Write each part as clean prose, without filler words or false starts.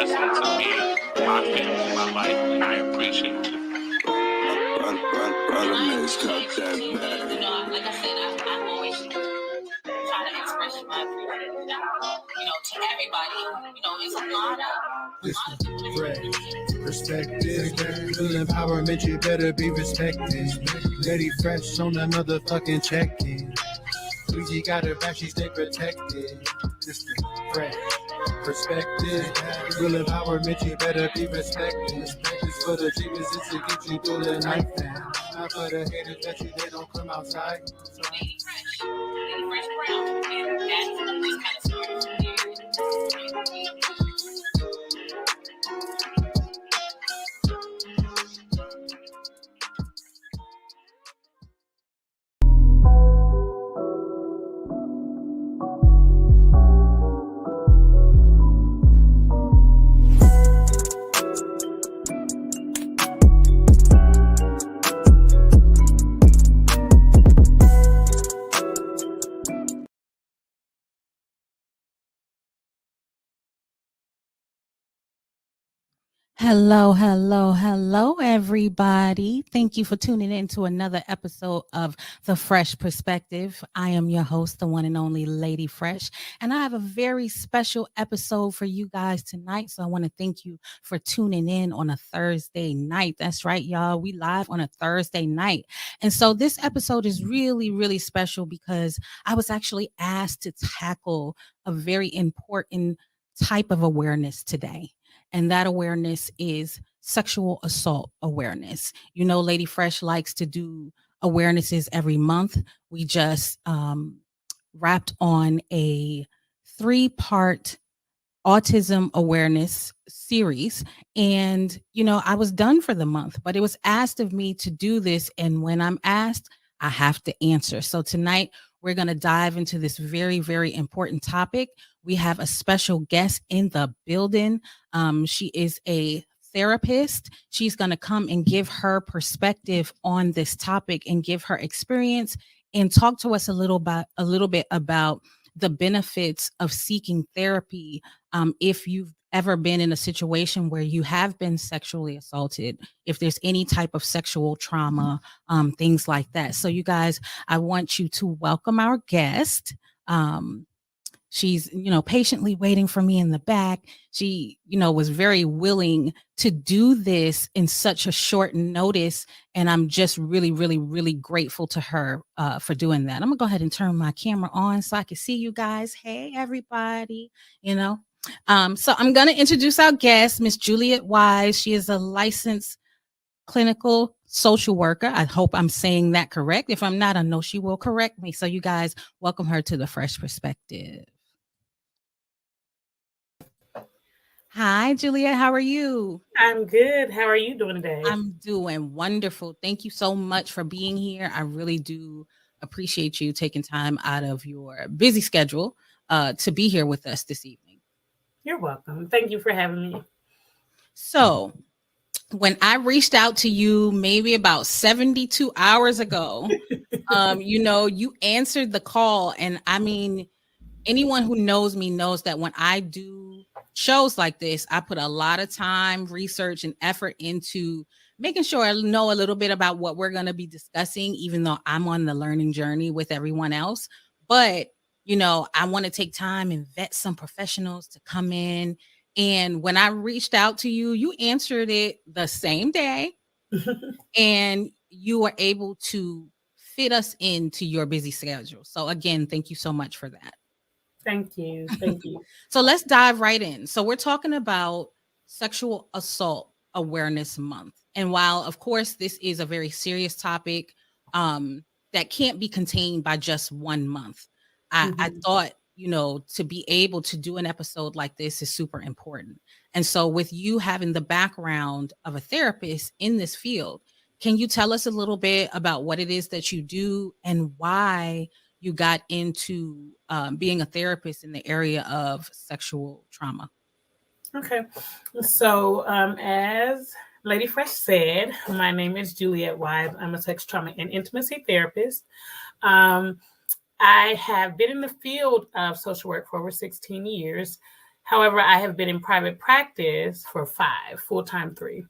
listening to me, my family, my life, and I appreciate you. Brother, like I said, I always try to express my appreciation, to everybody. It's a lot of perspective. Real empowerment, you better be respected. Lady Fresh on the motherfucking check-in. Luigi got her back, she stay protected. This the fresh perspective. Real empowerment, you better be respected. This for the dreamers, it's to get you through the night. Not for the haters that you they don't come outside. Lady Fresh Brown, and that's just kind of Hello, everybody. Thank you for tuning in to another episode of The Fresh Perspective. I am your host, the one and only Lady Fresh, and I have a very special episode for you guys tonight. So I want to thank you for tuning in on a Thursday night. That's right, y'all. We live on a Thursday night. And so this episode is really, really special because I was actually asked to tackle a very important type of awareness today. And that awareness is sexual assault awareness. Lady Fresh likes to do awarenesses every month. We just wrapped on a 3-part autism awareness series. And, I was done for the month, but it was asked of me to do this. And when I'm asked, I have to answer. So tonight, we're going to dive into this very, very important topic. We have a special guest in the building. She is a therapist. She's going to come and give her perspective on this topic and give her experience and talk to us a little bit about the benefits of seeking therapy if you've ever been in a situation where you have been sexually assaulted, if there's any type of sexual trauma, things like that. So you guys, I want you to welcome our guest. She's, patiently waiting for me in the back. She, was very willing to do this in such a short notice. And I'm just really, really, really grateful to her for doing that. I'm gonna go ahead and turn my camera on so I can see you guys. Hey, everybody, So I'm going to introduce our guest, Miss Juliet Wise. She is a licensed clinical social worker. I hope I'm saying that correct. If I'm not, I know she will correct me. So you guys, welcome her to the Fresh Perspective. Hi, Juliet. How are you? I'm good. How are you doing today? I'm doing wonderful. Thank you so much for being here. I really do appreciate you taking time out of your busy schedule to be here with us this evening. You're welcome. Thank you for having me. So when I reached out to you maybe about 72 hours ago, you answered the call. And I mean, anyone who knows me knows that when I do shows like this, I put a lot of time, research, and effort into making sure I know a little bit about what we're going to be discussing, even though I'm on the learning journey with everyone else. But I want to take time and vet some professionals to come in. And when I reached out to you, you answered it the same day. And you were able to fit us into your busy schedule. So again, thank you so much for that. Thank you. Thank you. So let's dive right in. So we're talking about Sexual Assault Awareness Month. And while, of course, this is a very serious topic that can't be contained by just 1 month, I thought, to be able to do an episode like this is super important. And so with you having the background of a therapist in this field, can you tell us a little bit about what it is that you do and why you got into being a therapist in the area of sexual trauma? Okay. So as Lady Fresh said, my name is Juliet Wise. I'm a sex trauma and intimacy therapist. I have been in the field of social work for over 16 years. However, I have been in private practice for 5, full-time 3.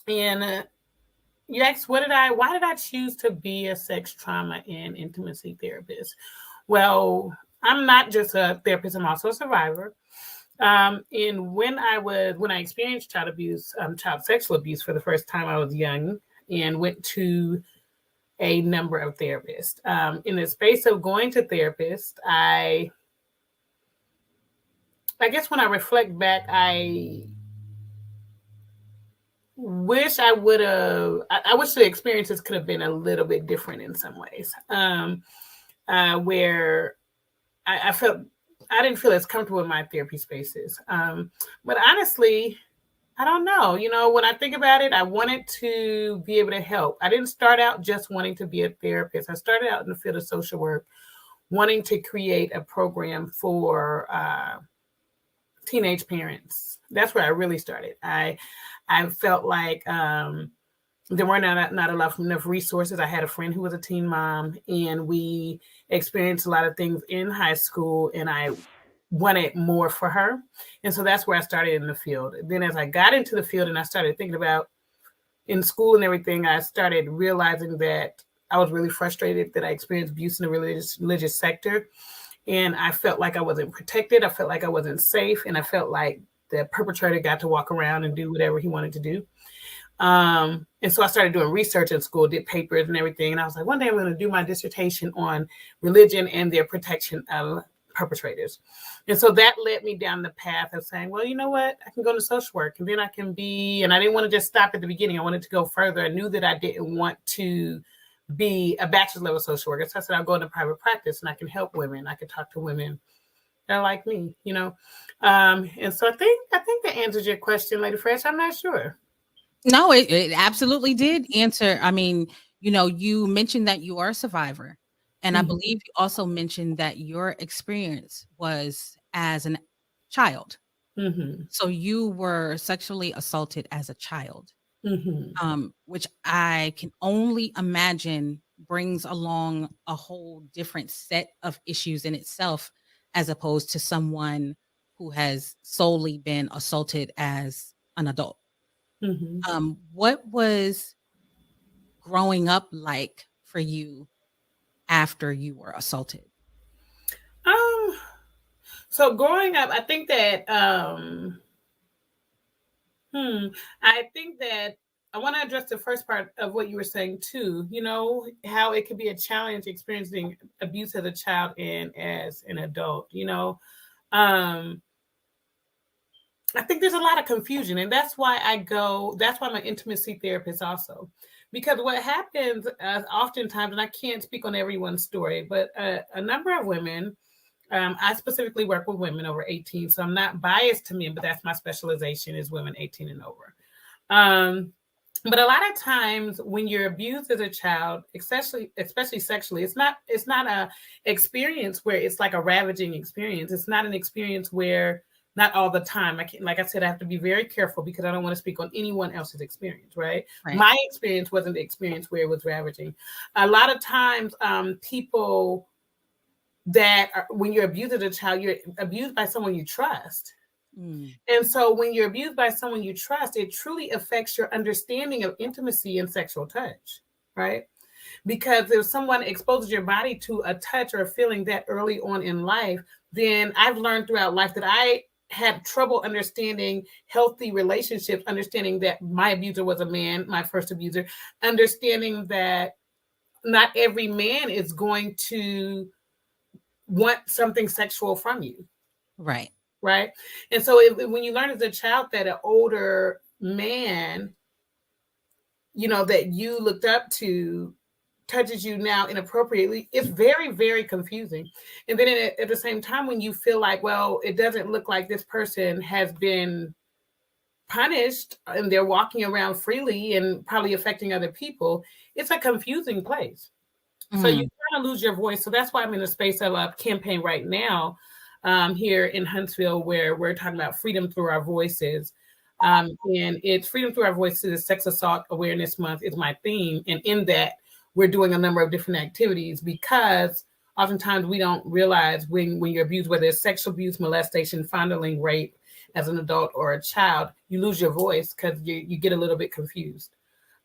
And you asked, why did I choose to be a sex trauma and intimacy therapist? Well, I'm not just a therapist, I'm also a survivor. And when I experienced child abuse, child sexual abuse for the first time, I was young and went to a number of therapists. In the space of going to therapists, I guess when I reflect back, I wish I would have. I wish the experiences could have been a little bit different in some ways. Where I felt I didn't feel as comfortable in my therapy spaces. But honestly, I don't know. You know, when I think about it, I wanted to be able to help. I didn't start out just wanting to be a therapist. I started out in the field of social work, wanting to create a program for teenage parents. That's where I really started. I felt like there were not enough resources. I had a friend who was a teen mom, and we experienced a lot of things in high school, and I wanted more for her. And so that's where I started in the field. Then as I got into the field and I started thinking about in school and everything, I started realizing that I was really frustrated that I experienced abuse in the religious sector. And I felt like I wasn't protected. I felt like I wasn't safe. And I felt like the perpetrator got to walk around and do whatever he wanted to do. And so I started doing research in school, did papers and everything. And I was like, one day I'm going to do my dissertation on religion and their protection of perpetrators. And so that led me down the path of saying, well, you know what, I can go to social work and then I can be, and I didn't want to just stop at the beginning. I wanted to go further. I knew that I didn't want to be a bachelor's level social worker. So I said, I'll go into private practice and I can help women. I can talk to women that are like me, you know? And so I think that answers your question, Lady Fresh. I'm not sure. No, it absolutely did answer. I mean, you know, you mentioned that you are a survivor. And I believe you also mentioned that your experience was as a child. So you were sexually assaulted as a child, which I can only imagine brings along a whole different set of issues in itself, as opposed to someone who has solely been assaulted as an adult. What was growing up like for you after you were assaulted? So growing up, I think that I want to address the first part of what you were saying too. You know, how it could be a challenge experiencing abuse as a child and as an adult. You know, I think there's a lot of confusion, and that's why that's why I'm an intimacy therapist also. Because what happens oftentimes, and I can't speak on everyone's story, but a number of women, I specifically work with women over 18, so I'm not biased to men, but that's my specialization is women 18 and over. But a lot of times when you're abused as a child, especially sexually, it's not a experience where it's like a ravaging experience. It's not an experience where, not all the time. Like I said, I have to be very careful because I don't want to speak on anyone else's experience, right? My experience wasn't the experience where it was ravaging. A lot of times, people when you're abused as a child, you're abused by someone you trust. And so when you're abused by someone you trust, it truly affects your understanding of intimacy and sexual touch, right? Because if someone exposes your body to a touch or a feeling that early on in life, then I've learned throughout life that I had trouble understanding healthy relationships, understanding that my abuser was a man, my first abuser, understanding that not every man is going to want something sexual from you. Right. Right. And so when you learn as a child that an older man, you know, that you looked up to touches you now inappropriately, it's very, very confusing. And then at the same time, when you feel like, well, it doesn't look like this person has been punished and they're walking around freely and probably affecting other people, it's a confusing place. So you kind of lose your voice. So that's why I'm in the space of a campaign right now here in Huntsville, where we're talking about freedom through our voices. And it's Freedom Through Our Voices, Sex Assault Awareness Month is my theme. And in that, we're doing a number of different activities because oftentimes we don't realize when you're abused, whether it's sexual abuse, molestation, fondling, rape, as an adult or a child, you lose your voice because you get a little bit confused.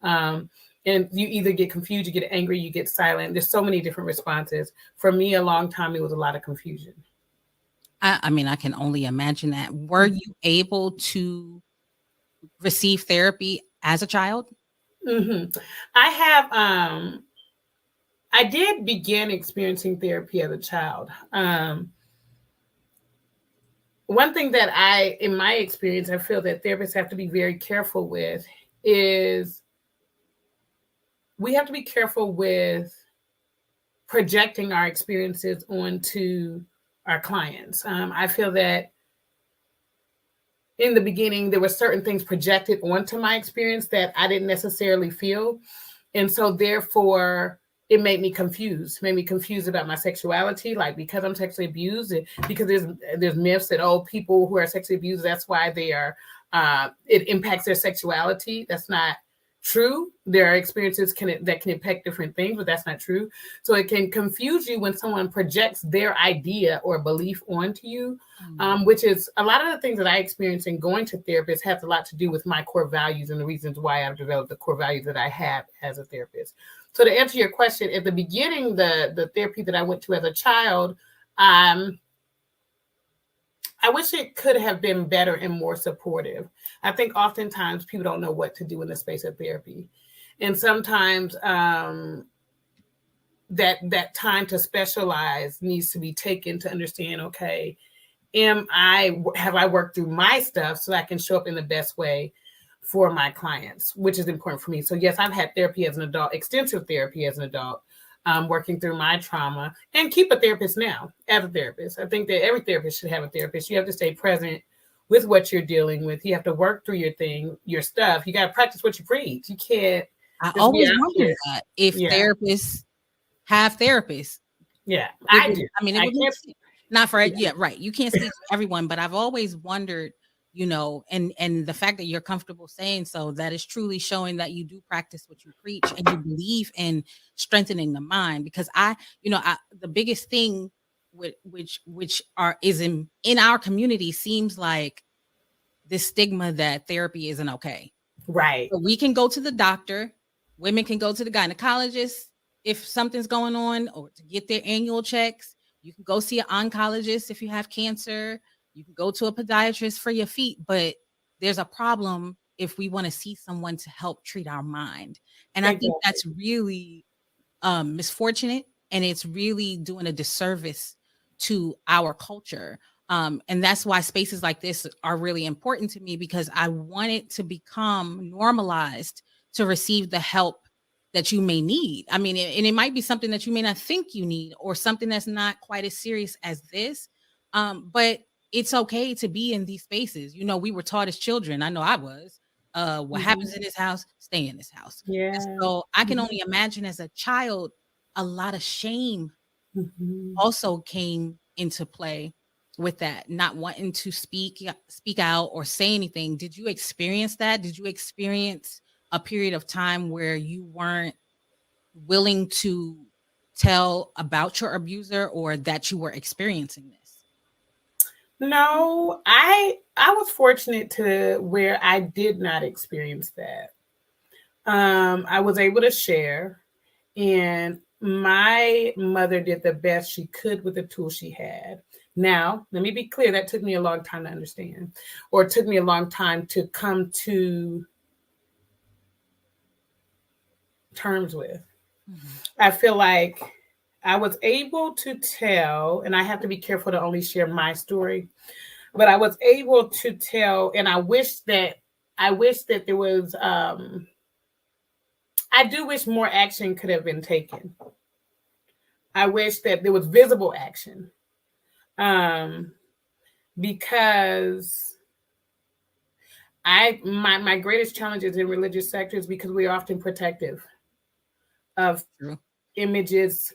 And you either get confused, you get angry, you get silent. There's so many different responses. For me, a long time, it was a lot of confusion. I mean, I can only imagine that. Were you able to receive therapy as a child? Mm-hmm. I did begin experiencing therapy as a child. One thing that in my experience, I feel that therapists have to be very careful with is we have to be careful with projecting our experiences onto our clients. I feel that in the beginning, there were certain things projected onto my experience that I didn't necessarily feel. And so therefore, it made me confused about my sexuality, like because I'm sexually abused, because there's myths that, people who are sexually abused, that's why they are, it impacts their sexuality. That's not true. There are experiences that can impact different things, but that's not true. So it can confuse you when someone projects their idea or belief onto you, which is a lot of the things that I experienced in going to therapists has a lot to do with my core values and the reasons why I've developed the core values that I have as a therapist. So to answer your question, at the beginning, the therapy that I went to as a child, I wish it could have been better and more supportive. I think oftentimes people don't know what to do in the space of therapy. And sometimes that time to specialize needs to be taken to understand, okay, have I worked through my stuff so I can show up in the best way for my clients, which is important for me. So yes, I've had therapy as an adult, extensive therapy as an adult. Working through my trauma, and keep a therapist now as a therapist. I think that every therapist should have a therapist. You have to stay present with what you're dealing with. You have to work through your stuff. You got to practice what you preach. You can't. I always wonder that if therapists have therapists. Yeah, I do. I mean, it would not for right. You can't speak for everyone, but I've always wondered, and the fact that you're comfortable saying so, that is truly showing that you do practice what you preach and you believe in strengthening the mind. Because the biggest thing which is in our community seems like this stigma that therapy isn't okay. Right. So we can go to the doctor, women can go to the gynecologist if something's going on, or to get their annual checks. You can go see an oncologist if you have cancer. You can go to a podiatrist for your feet, but there's a problem if we want to see someone to help treat our mind. And I think that's really misfortunate, and it's really doing a disservice to our culture. And that's why spaces like this are really important to me, because I want it to become normalized to receive the help that you may need. I mean, and it might be something that you may not think you need, or something that's not quite as serious as this. But it's okay to be in these spaces. We were taught as children. I know I was. What happens in this house, stay in this house. Yeah. And so I can only imagine as a child, a lot of shame also came into play with that, not wanting to speak out or say anything. Did you experience that? Did you experience a period of time where you weren't willing to tell about your abuser, or that you were experiencing this? No, I was fortunate to where I did not experience that. I was able to share, and my mother did the best she could with the tools she had. Now, let me be clear, that took me a long time to understand, or it took me a long time to come to terms with. I feel like I was able to tell, and I have to be careful to only share my story, but I was able to tell, and I wish that there was, I do wish more action could have been taken. I wish that there was visible action, because my greatest challenges in religious sectors, because we are often protective of images.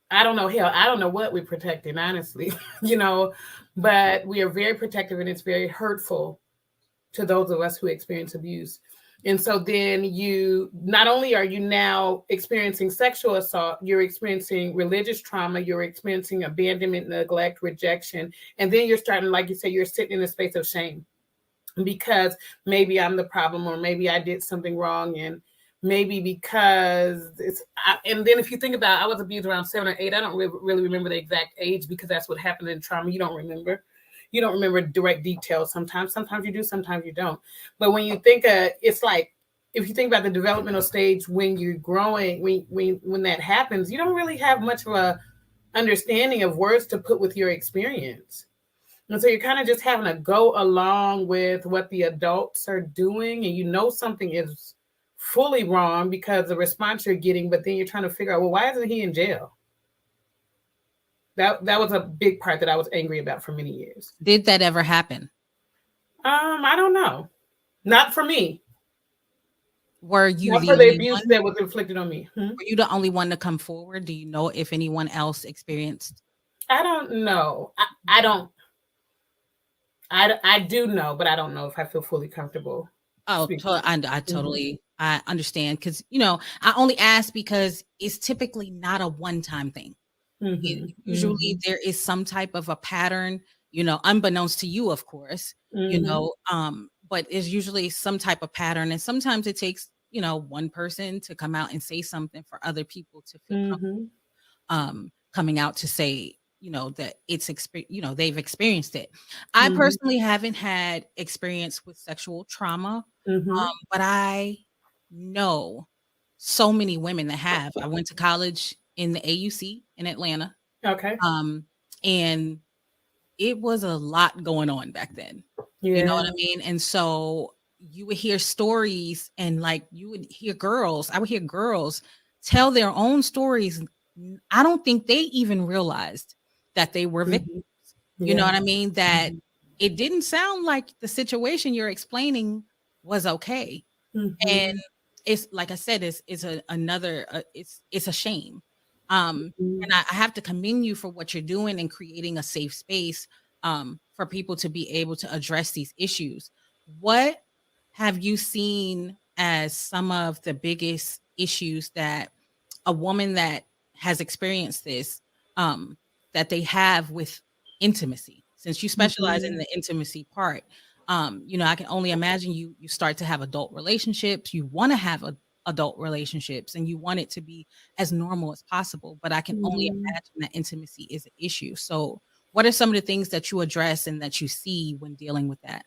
I don't know what we're protecting, honestly, but we are very protective, and it's very hurtful to those of us who experience abuse. And so then you, not only are you now experiencing sexual assault, you're experiencing religious trauma, you're experiencing abandonment, neglect, rejection. And then you're starting, like you say, you're sitting in a space of shame because maybe I'm the problem, or maybe I did something wrong. And maybe because and then if you think about it, I was abused around 7 or 8. I don't really remember the exact age because that's what happened in trauma. You don't remember direct details. Sometimes you do, sometimes you don't. But when you think it's like, if you think about the developmental stage when you're growing, when that happens, you don't really have much of a understanding of words to put with your experience. And so you're kind of just having to go along with what the adults are doing, and you know something is fully wrong because the response you're getting, but then you're trying to figure out, well, why isn't he in jail? That was a big part that I was angry about for many years. Did that ever happen? I don't know. Not for me. Were you Not the for the only abuse one? that was inflicted on me? Were you the only one to come forward? Do you know if anyone else experienced? I don't know. I don't. I do know, but I don't know if I feel fully comfortable. Oh, I totally, I understand, because I only ask because it's typically not a one-time thing. Usually there is some type of a pattern, unbeknownst to you, of course, but it's usually some type of pattern, and sometimes it takes one person to come out and say something for other people to feel comfortable coming out to say that it's they've experienced it. I personally haven't had experience with sexual trauma, but I know so many women that have. I went to college in the AUC in Atlanta. Okay. And it was a lot going on back then. Yeah. You know what I mean? And so you would hear stories, and like I would hear girls tell their own stories. I don't think they even realized that they were victims. You know what I mean? That it didn't sound like the situation you're explaining was okay. And it's like I said, it's a shame. And I have to commend you for what you're doing and creating a safe space for people to be able to address these issues. What have you seen as some of the biggest issues that a woman that has experienced this, that they have with intimacy? Since you specialize in the intimacy part, I can only imagine you start to have adult relationships. You want to have adult relationships, and you want it to be as normal as possible. But I can only imagine that intimacy is an issue. So what are some of the things that you address and that you see when dealing with that?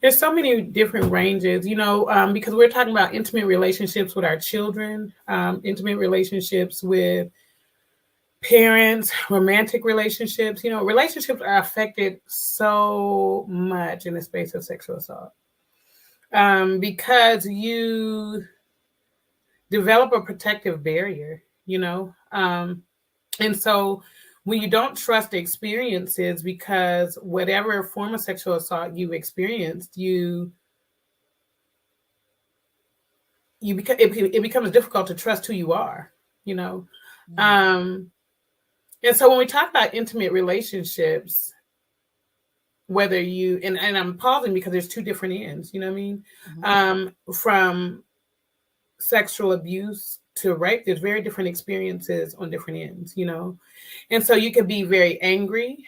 There's so many different ranges, because we're talking about intimate relationships with our children, intimate relationships with parents, romantic relationships. Relationships are affected so much in the space of sexual assault because you develop a protective barrier, and so when you don't trust experiences, because whatever form of sexual assault you've experienced, it becomes difficult to trust who you are, And so when we talk about intimate relationships, whether you, and I'm pausing because there's two different ends, you know what I mean? From sexual abuse to rape, there's very different experiences on different ends, And so you could be very angry.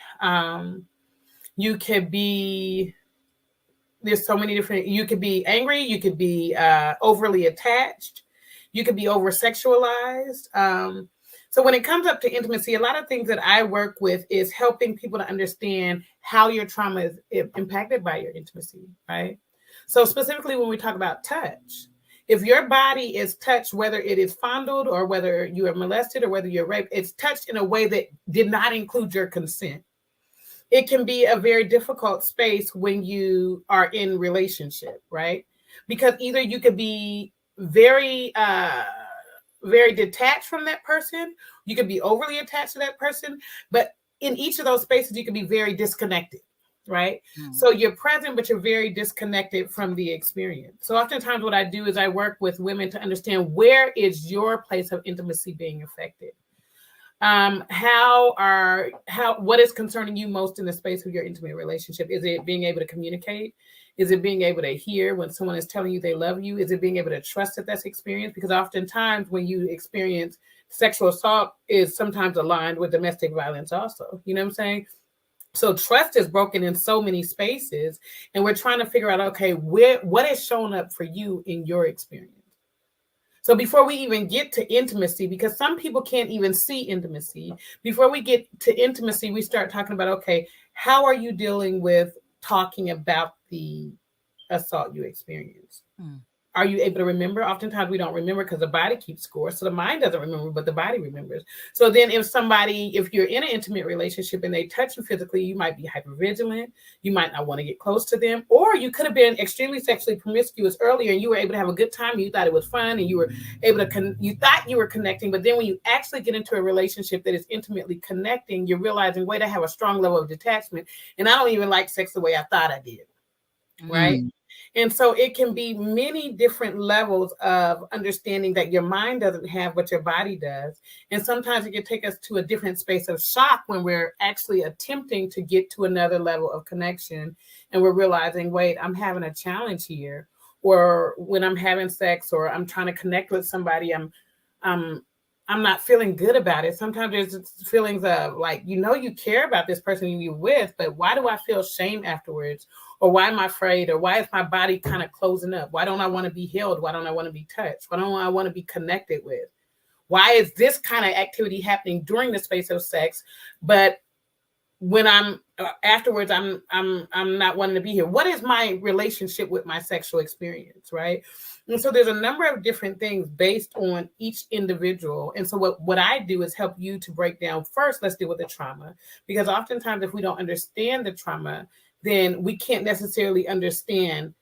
You could be, there's so many different, you could be angry, you could be overly attached, you could be over sexualized. So when it comes up to intimacy, a lot of things that I work with is helping people to understand how your trauma is impacted by your intimacy, right? So specifically when we talk about touch, if your body is touched, whether it is fondled or whether you are molested or whether you're raped, it's touched in a way that did not include your consent. It can be a very difficult space when you are in relationship, right? Because either you could be very, very detached from that person, you could be overly attached to that person, but in each of those spaces, you can be very disconnected, right? So you're present, but you're very disconnected from the experience. So oftentimes what I do is I work with women to understand, where is your place of intimacy being affected? What is concerning you most in the space of your intimate relationship? Is it being able to communicate? Is it being able to hear when someone is telling you they love you? Is it being able to trust that that's experienced? Because oftentimes when you experience sexual assault is sometimes aligned with domestic violence also. You know what I'm saying? So trust is broken in so many spaces, and we're trying to figure out, okay, what is showing up for you in your experience? So before we even get to intimacy, because some people can't even see intimacy, before we get to intimacy, we start talking about, okay, how are you dealing with talking about the assault you experienced? Are you able to remember? Oftentimes we don't remember because the body keeps score. So the mind doesn't remember, but the body remembers. So then if you're in an intimate relationship and they touch you physically, you might be hypervigilant. You might not want to get close to them. Or you could have been extremely sexually promiscuous earlier and you were able to have a good time. You thought it was fun and you were able to, you thought you were connecting. But then when you actually get into a relationship that is intimately connecting, you're realizing, wait, I have a strong level of detachment. And I don't even like sex the way I thought I did. Right? And so it can be many different levels of understanding that your mind doesn't have, but your body does. And sometimes it can take us to a different space of shock when we're actually attempting to get to another level of connection. And we're realizing, wait, I'm having a challenge here. Or when I'm having sex or I'm trying to connect with somebody, I'm not feeling good about it. Sometimes there's feelings of like, you care about this person you're with, but why do I feel shame afterwards? Or why am I afraid? Or why is my body kind of closing up? Why don't I want to be held? Why don't I want to be touched? Why don't I want to be connected with? Why is this kind of activity happening during the space of sex? But when I'm afterwards, I'm not wanting to be here. What is my relationship with my sexual experience, right? And so there's a number of different things based on each individual. And so what I do is help you to break down first, let's deal with the trauma. Because oftentimes if we don't understand the trauma, then we can't necessarily understand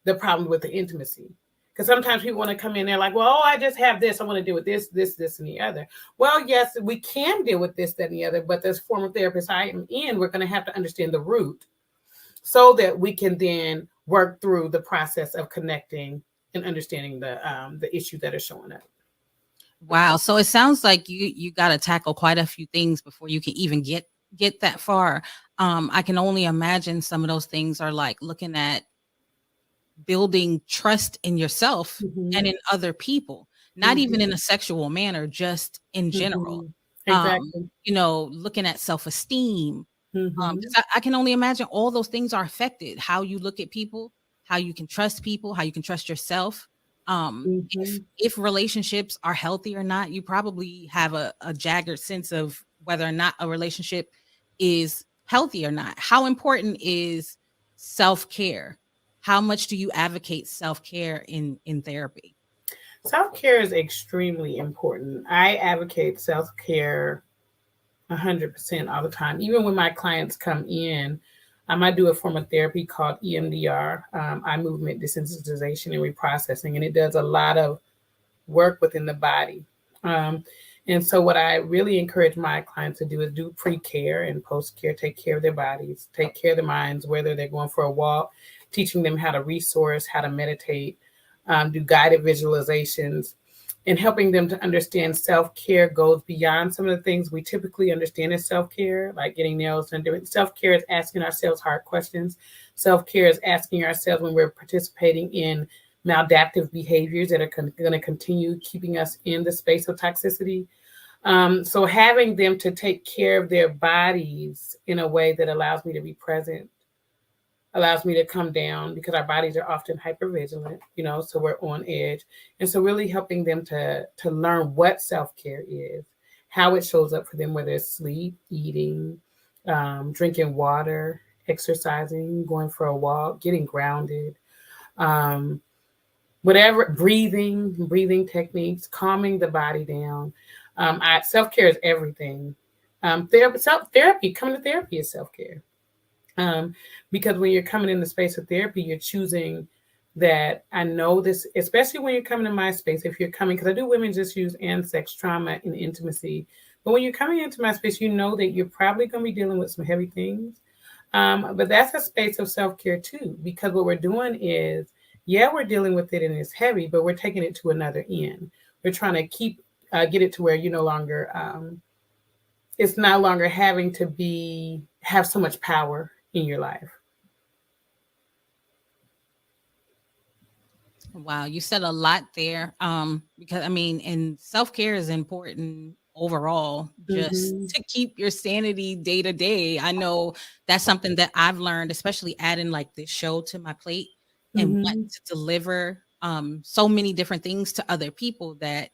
the problem with the intimacy. Because sometimes people want to come in there like, well, I just have this. I want to deal with this, and the other. Well, yes, we can deal with this, that, and the other. But as former therapist I am in, we're going to have to understand the root so that we can then work through the process of connecting and understanding the issues that are showing up. Wow. So it sounds like you got to tackle quite a few things before you can even get that far. I can only imagine some of those things are like looking at building trust in yourself and in other people, not even in a sexual manner, just in general. Exactly. Looking at self-esteem. 'Cause I can only imagine all those things are affected. How you look at people, how you can trust people, how you can trust yourself. If relationships are healthy or not, you probably have a jagged sense of whether or not a relationship is healthy or not. How important is self-care? How much do you advocate self-care in therapy? Self-care is extremely important. I advocate self-care 100% all the time. Even when my clients come in, I do a form of therapy called EMDR, eye movement desensitization and reprocessing, and it does a lot of work within the body. And so what I really encourage my clients to do is do pre-care and post-care, take care of their bodies, take care of their minds, whether they're going for a walk, teaching them how to resource, how to meditate, do guided visualizations, and helping them to understand self-care goes beyond some of the things we typically understand as self-care, like getting nails done. Self-care is asking ourselves hard questions. Self-care is asking ourselves when we're participating in maladaptive behaviors that are going to continue keeping us in the space of toxicity. So having them to take care of their bodies in a way that allows me to be present, allows me to come down, because our bodies are often hypervigilant, so we're on edge. And so really helping them to learn what self-care is, how it shows up for them, whether it's sleep, eating, drinking water, exercising, going for a walk, getting grounded, whatever, breathing techniques, calming the body down. Self-care is everything. Therapy, coming to therapy is self-care. Because when you're coming in the space of therapy, you're choosing that I know this, especially when you're coming to my space, if you're coming, because I do women's issues and sex trauma and intimacy. But when you're coming into my space, you know that you're probably going to be dealing with some heavy things. But that's a space of self-care too, because what we're doing is, we're dealing with it and it's heavy, but we're taking it to another end. We're trying to get it to where you no longer it's no longer having to have so much power in your life. Wow, you said a lot there. Because I mean, and self-care is important overall, just Mm-hmm. to keep your sanity day to day. I know that's something that I've learned, especially adding like this show to my plate and Mm-hmm. wanting to deliver so many different things to other people, that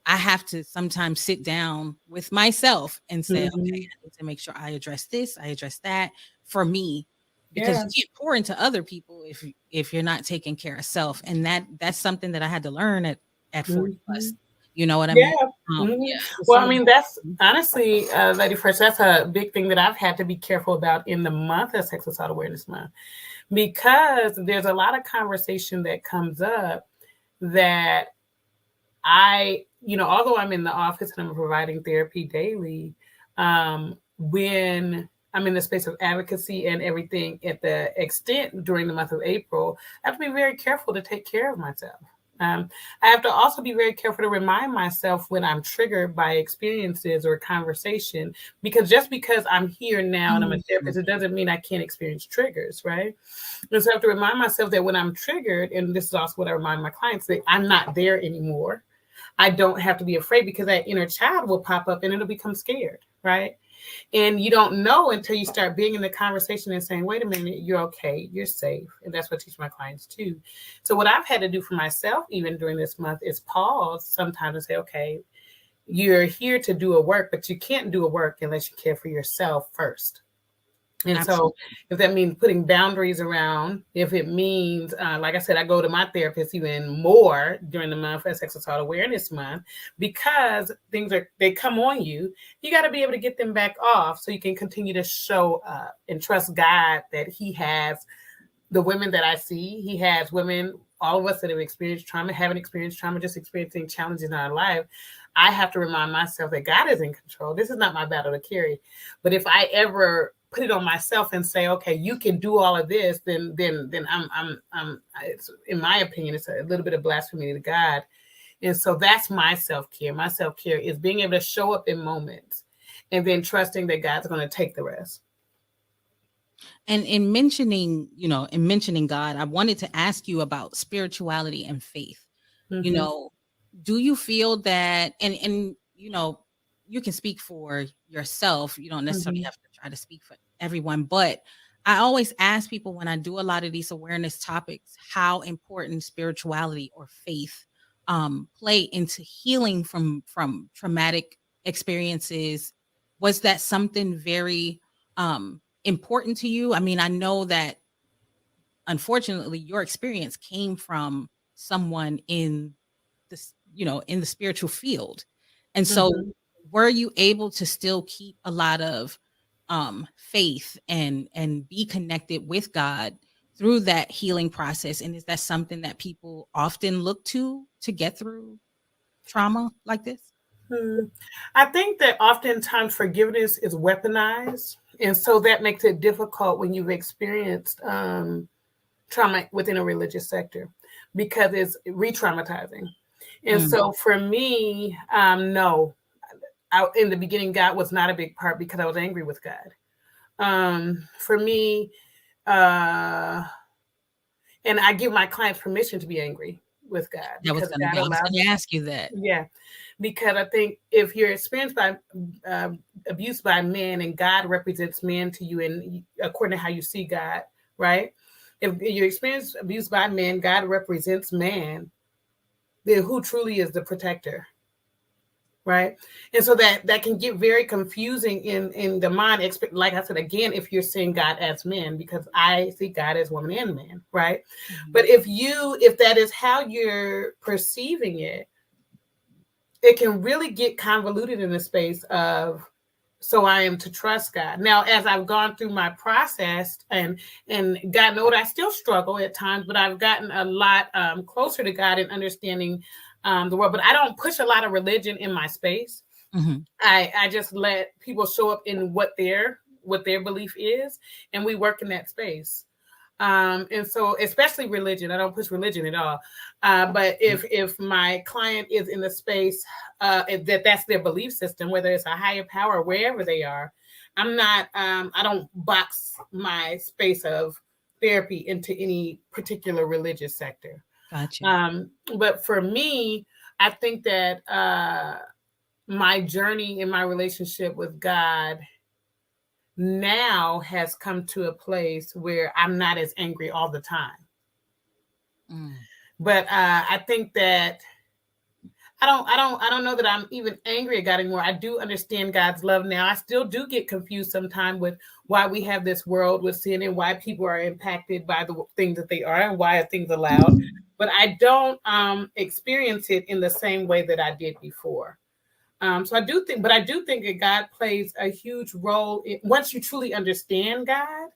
I have to sometimes sit down with myself and say, okay, Mm-hmm. I need to make sure I address this, I address that for me, because Yeah. you can't pour into other people if you're not taking care of self. And that's something that I had to learn at 40 Mm-hmm. plus. You know what I Yeah. mean? Mm-hmm. Yeah. Well, So I mean, that's honestly, Lady Fresh, that's a big thing that I've had to be careful about in the month of Sex Assault Awareness Month, because there's a lot of conversation that comes up that although I'm in the office and I'm providing therapy daily, when I'm in the space of advocacy and everything at the extent during the month of April, I have to be very careful to take care of myself. I have to also be very careful to remind myself when I'm triggered by experiences or conversation, because just because I'm here now and I'm a therapist, it doesn't mean I can't experience triggers, right? And so I have to remind myself that when I'm triggered, and this is also what I remind my clients, that I'm not there anymore. I don't have to be afraid, because that inner child will pop up and it'll become scared, right? And you don't know until you start being in the conversation and saying, wait a minute, you're okay, you're safe. And that's what I teach my clients too. So what I've had to do for myself, even during this month, is pause sometimes and say, okay, you're here to do a work, but you can't do a work unless you care for yourself first. And absolutely. so if that means putting boundaries around, if it means, like I said, I go to my therapist even more during the month as Sex Assault Awareness Month, because they come on you. You got to be able to get them back off so you can continue to show up and trust God that He has the women that I see. He has women, all of us that have experienced trauma, haven't experienced trauma, just experiencing challenges in our life. I have to remind myself that God is in control. This is not my battle to carry. But if I ever put it on myself and say, okay, you can do all of this, then I'm it's, in my opinion, it's a little bit of blasphemy to God. And so that's my self-care. My self-care is being able to show up in moments and then trusting that God's going to take the rest. And in mentioning God, I wanted to ask you about spirituality and faith. You Mm-hmm. know, do you feel that, and you can speak for yourself, you don't necessarily Mm-hmm. have to try to speak for everyone, but I always ask people when I do a lot of these awareness topics, how important spirituality or faith play into healing from traumatic experiences. Was that something very important to you? I mean, I know that unfortunately your experience came from someone in this, in the spiritual field. And so Mm-hmm. were you able to still keep a lot of faith and be connected with God through that healing process? And is that something that people often look to get through trauma like this? I think that oftentimes forgiveness is weaponized. And so that makes it difficult when you've experienced trauma within a religious sector, because it's re-traumatizing. And so for me, no, in the beginning, God was not a big part, because I was angry with God. For me, and I give my clients permission to be angry with God, I was because going God allows. to ask you that. Yeah, because I think if you're experienced by abuse by men, and God represents men to you, and according to how you see God, right? If you experience abuse by men, God represents man. Then who truly is the protector, right? And so that can get very confusing in the mind. Like I said, again, if you're seeing God as men, because I see God as woman and man, right? Mm-hmm. But if that is how you're perceiving it, it can really get convoluted in the space of, so I am to trust God. Now, as I've gone through my process, and God knows I still struggle at times, but I've gotten a lot closer to God in understanding the world. But I don't push a lot of religion in my space. Mm-hmm. I just let people show up in what their belief is, and we work in that space. And so, especially religion, I don't push religion at all. But if my client is in the space that's their belief system, whether it's a higher power, wherever they are, I'm not. I don't box my space of therapy into any particular religious sector. Gotcha. But for me, I think that my journey in my relationship with God now has come to a place where I'm not as angry all the time. But I think that I don't know that I'm even angry at God anymore. I do understand God's love now. I still do get confused sometimes with why we have this world with sin and why people are impacted by the things that they are and why are things allowed. But I don't experience it in the same way that I did before. So I do think that God plays a huge role once you truly understand God,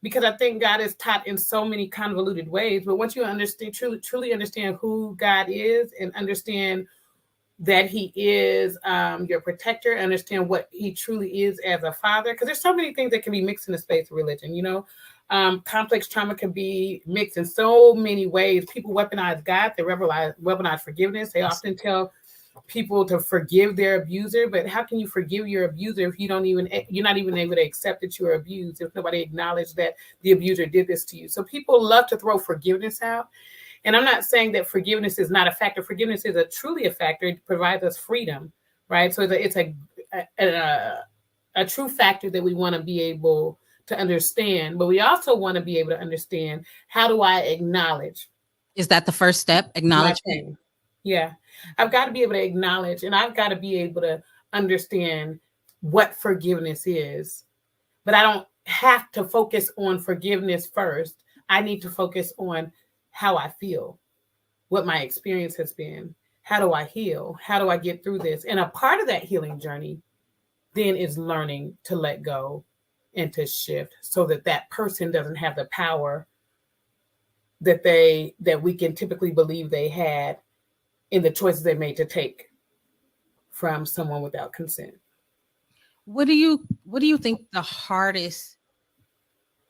because I think God is taught in so many convoluted ways. But once you understand, truly understand who God is and understand that He is your protector, understand what He truly is as a father, because there's so many things that can be mixed in the space of religion. You know, complex trauma can be mixed in so many ways. People weaponize God, they weaponize forgiveness. They often tell people to forgive their abuser, but how can you forgive your abuser if you're not even able to accept that you were abused, if nobody acknowledged that the abuser did this to you? So people love to throw forgiveness out. And I'm not saying that forgiveness is not a factor. Forgiveness is truly a factor. It provides us freedom, right? So it's a true factor that we want to be able to understand, but we also want to be able to understand, how do I acknowledge? Is that the first step? Acknowledgement? Yeah. I've got to be able to acknowledge, and I've got to be able to understand what forgiveness is. But I don't have to focus on forgiveness first. I need to focus on how I feel, what my experience has been. How do I heal? How do I get through this? And a part of that healing journey then is learning to let go and to shift so that that person doesn't have the power that we can typically believe they had in the choices they made to take from someone without consent. What do you think the hardest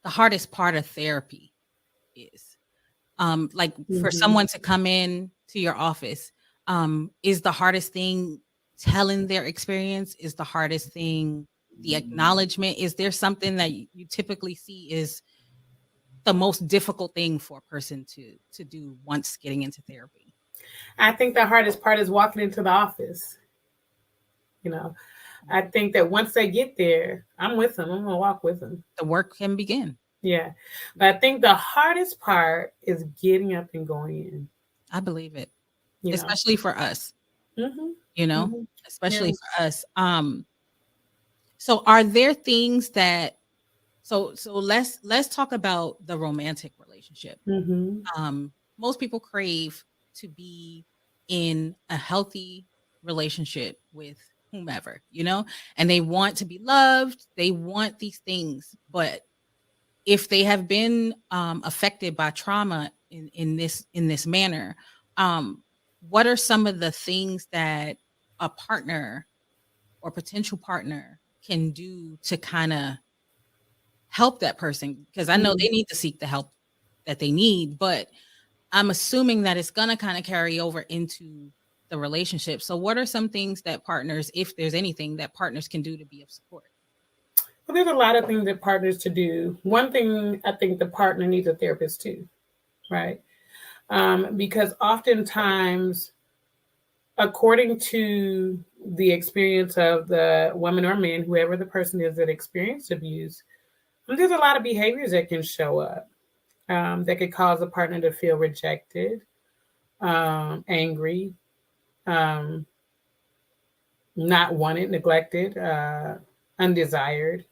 part of therapy is? Like for someone to come in to your office, is the hardest thing telling their experience? Is the hardest thing the acknowledgement? Is there something that you typically see is the most difficult thing for a person to do once getting into therapy? I think the hardest part is walking into the office. You know, I think that once they get there, I'm with them. I'm going to walk with them. The work can begin. Yeah. But I think the hardest part is getting up and going in. I believe it. Especially for us. Mm-hmm. You know, especially for us. So are there things that so let's talk about the romantic relationship. Most people crave to be in a healthy relationship with whomever, you know, and they want to be loved. They want these things, but if they have been affected by trauma in this manner, what are some of the things that a partner or potential partner can do to kind of help that person? Because I know they need to seek the help that they need, but I'm assuming that it's going to kind of carry over into the relationship. So what are some things that partners, if there's anything that partners can do to be of support? Well, there's a lot of things that partners to do. One thing, I think the partner needs a therapist too, right? Because oftentimes, according to the experience of the woman or man, whoever the person is that experienced abuse, there's a lot of behaviors that can show up that could cause a partner to feel rejected, angry, not wanted, neglected, undesired,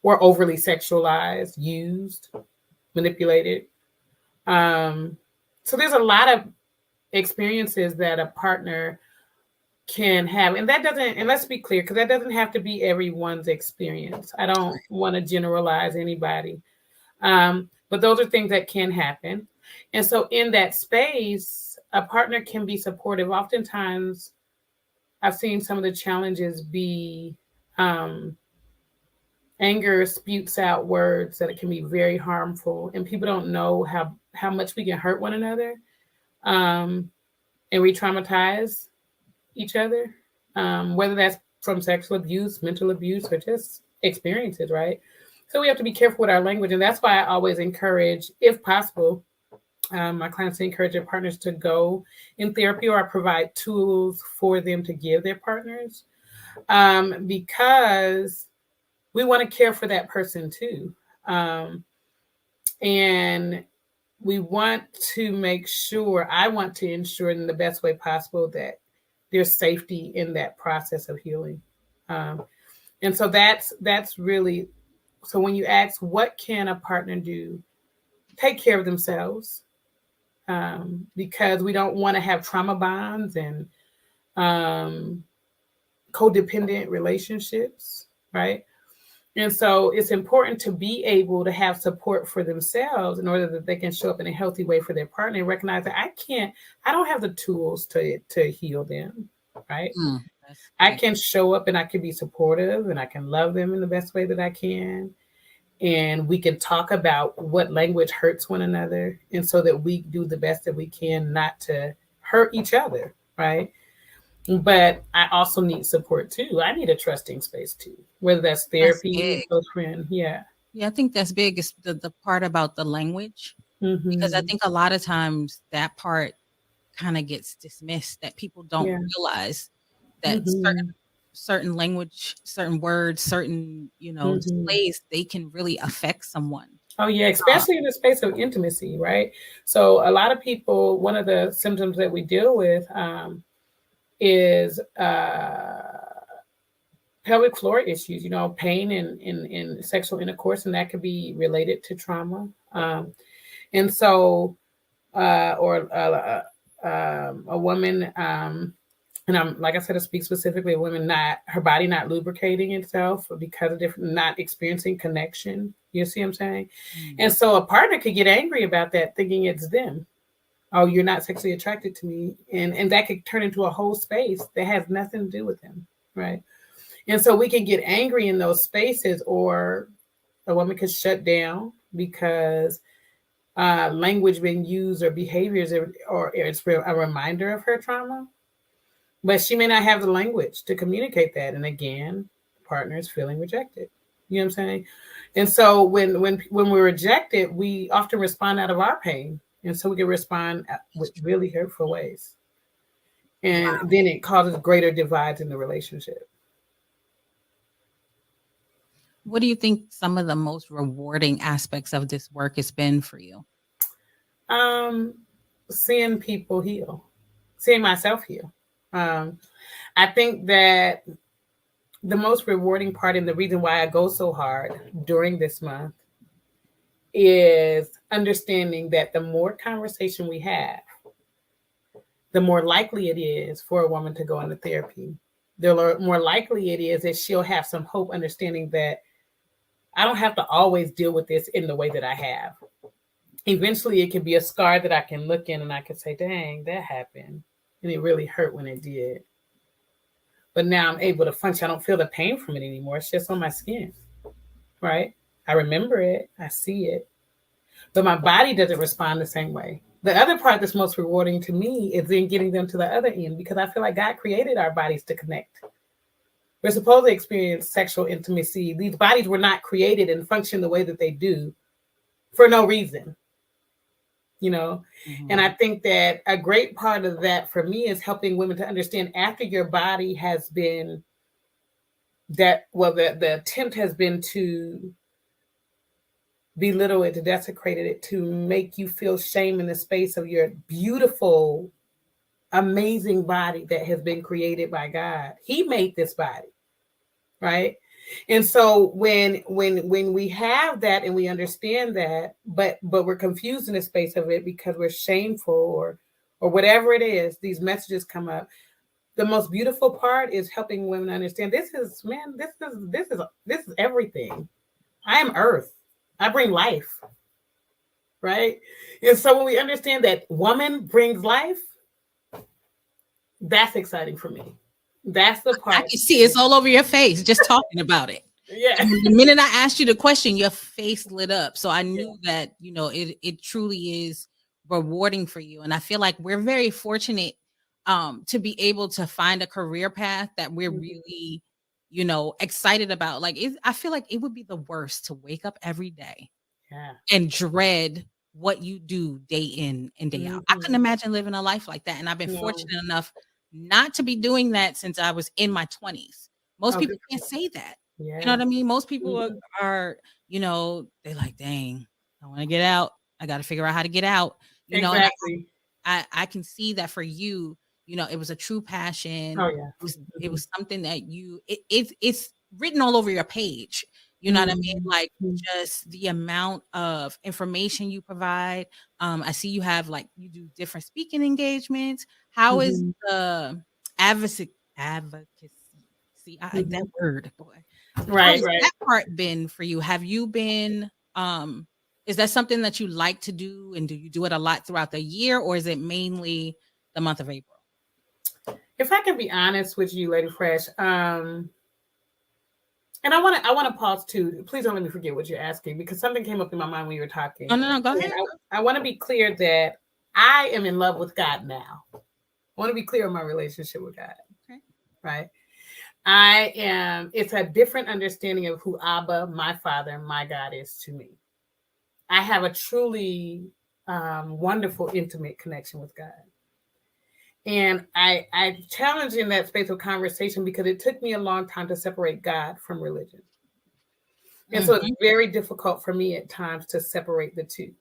or overly sexualized, used, manipulated. So there's a lot of experiences that a partner can have, and that doesn't, and let's be clear, because that doesn't have to be everyone's experience. I don't want to generalize anybody, but those are things that can happen. And so in that space, a partner can be supportive. Oftentimes, I've seen some of the challenges be Anger spewts out words that it can be very harmful, and people don't know how much we can hurt one another, and re-traumatize each other, whether that's from sexual abuse, mental abuse, or just experiences, right? So we have to be careful with our language, and that's why I always encourage, if possible, my clients encourage their partners to go in therapy, or I provide tools for them to give their partners, because we want to care for that person too. And we want to make sure, I want to ensure in the best way possible that there's safety in that process of healing. And so that's really, so when you ask, what can a partner do? Take care of themselves, because we don't want to have trauma bonds and codependent relationships, right? And so it's important to be able to have support for themselves in order that they can show up in a healthy way for their partner, and recognize that I don't have the tools to heal them, right? I can show up and I can be supportive and I can love them in the best way that I can. And we can talk about what language hurts one another, and so that we do the best that we can not to hurt each other, right? But I also need support too. I need a trusting space too, whether that's therapy, close friend. Yeah. Yeah, I think that's big, is the part about the language, because I think a lot of times that part kind of gets dismissed, that people don't realize that certain language, certain words, certain, ways they can really affect someone. Oh yeah, especially in the space of intimacy, right? So a lot of people, one of the symptoms that we deal with is pelvic floor issues, pain in sexual intercourse, and that could be related to trauma. And so, or a woman, and I'm, like I said, I speak specifically of women, her body not lubricating itself because of not experiencing connection. You see what I'm saying? And so a partner could get angry about that, thinking it's them. Oh, you're not sexually attracted to me. And that could turn into a whole space that has nothing to do with them, right? And so we can get angry in those spaces, or a woman could shut down because language being used or behaviors, or it's a reminder of her trauma. But she may not have the language to communicate that. And again, partners feeling rejected. You know what I'm saying? And so when we're rejected, we often respond out of our pain. And so we can respond with really hurtful ways. And then it causes greater divides in the relationship. What do you think some of the most rewarding aspects of this work has been for you? Seeing people heal, seeing myself heal. I think that the most rewarding part, and the reason why I go so hard during this month, is understanding that the more conversation we have, the more likely it is for a woman to go into therapy. The more likely it is that she'll have some hope, understanding that I don't have to always deal with this in the way that I have. Eventually, it can be a scar that I can look in and I can say, dang, that happened. And it really hurt when it did. But now I'm able to function. I don't feel the pain from it anymore. It's just on my skin, right? I remember it. I see it. But my body doesn't respond the same way. The other part that's most rewarding to me is then getting them to the other end, because I feel like God created our bodies to connect. We're supposed to experience sexual intimacy. These bodies were not created and function the way that they do for no reason. And I think that a great part of that for me is helping women to understand, after your body has been the attempt has been to belittle it, to desecrate it, to make you feel shame in the space of your beautiful, amazing body that has been created by God. He made this body, right? And so when we have that and we understand that, but we're confused in the space of it because we're shameful or whatever it is, these messages come up. The most beautiful part is helping women understand this is everything. I am earth. I bring life, right? And so when we understand that woman brings life, that's exciting for me. That's the part. I can see it's all over your face just talking about it. Yeah. And the minute I asked you the question, your face lit up. So I knew that, you know, it truly is rewarding for you. And I feel like we're very fortunate to be able to find a career path that we're really, you know, excited about. Like I feel like it would be the worst to wake up every day Yeah. and dread what you do day in and day out. I couldn't imagine living a life like that. And I've been fortunate enough not to be doing that since I was in my 20s. Most people can't say that. Yeah. You know what I mean? Most people are, you know, they're like, dang, I want to get out. I got to figure out how to get out. You know, Exactly. and I can see that for you, you know, it was a true passion. Oh yeah. It was something that it's written all over your page. You know what I mean? Like just the amount of information you provide. I see you have like you do different speaking engagements. How is the advocacy? See, that word, boy. How has that part been for you? Have you been is that something that you like to do, and do you do it a lot throughout the year, or is it mainly the month of April? If I can be honest with you, Lady Fresh, and I want to pause too. Please don't let me forget what you're asking, because something came up in my mind when you were talking. Oh, no, go ahead. I want to be clear that I am in love with God now. I want to be clear on my relationship with God. Okay. Right. It's a different understanding of who Abba, my Father, my God is to me. I have a truly wonderful, intimate connection with God. And I challenge in that space of conversation because it took me a long time to separate God from religion. And so it's very difficult for me at times to separate the two.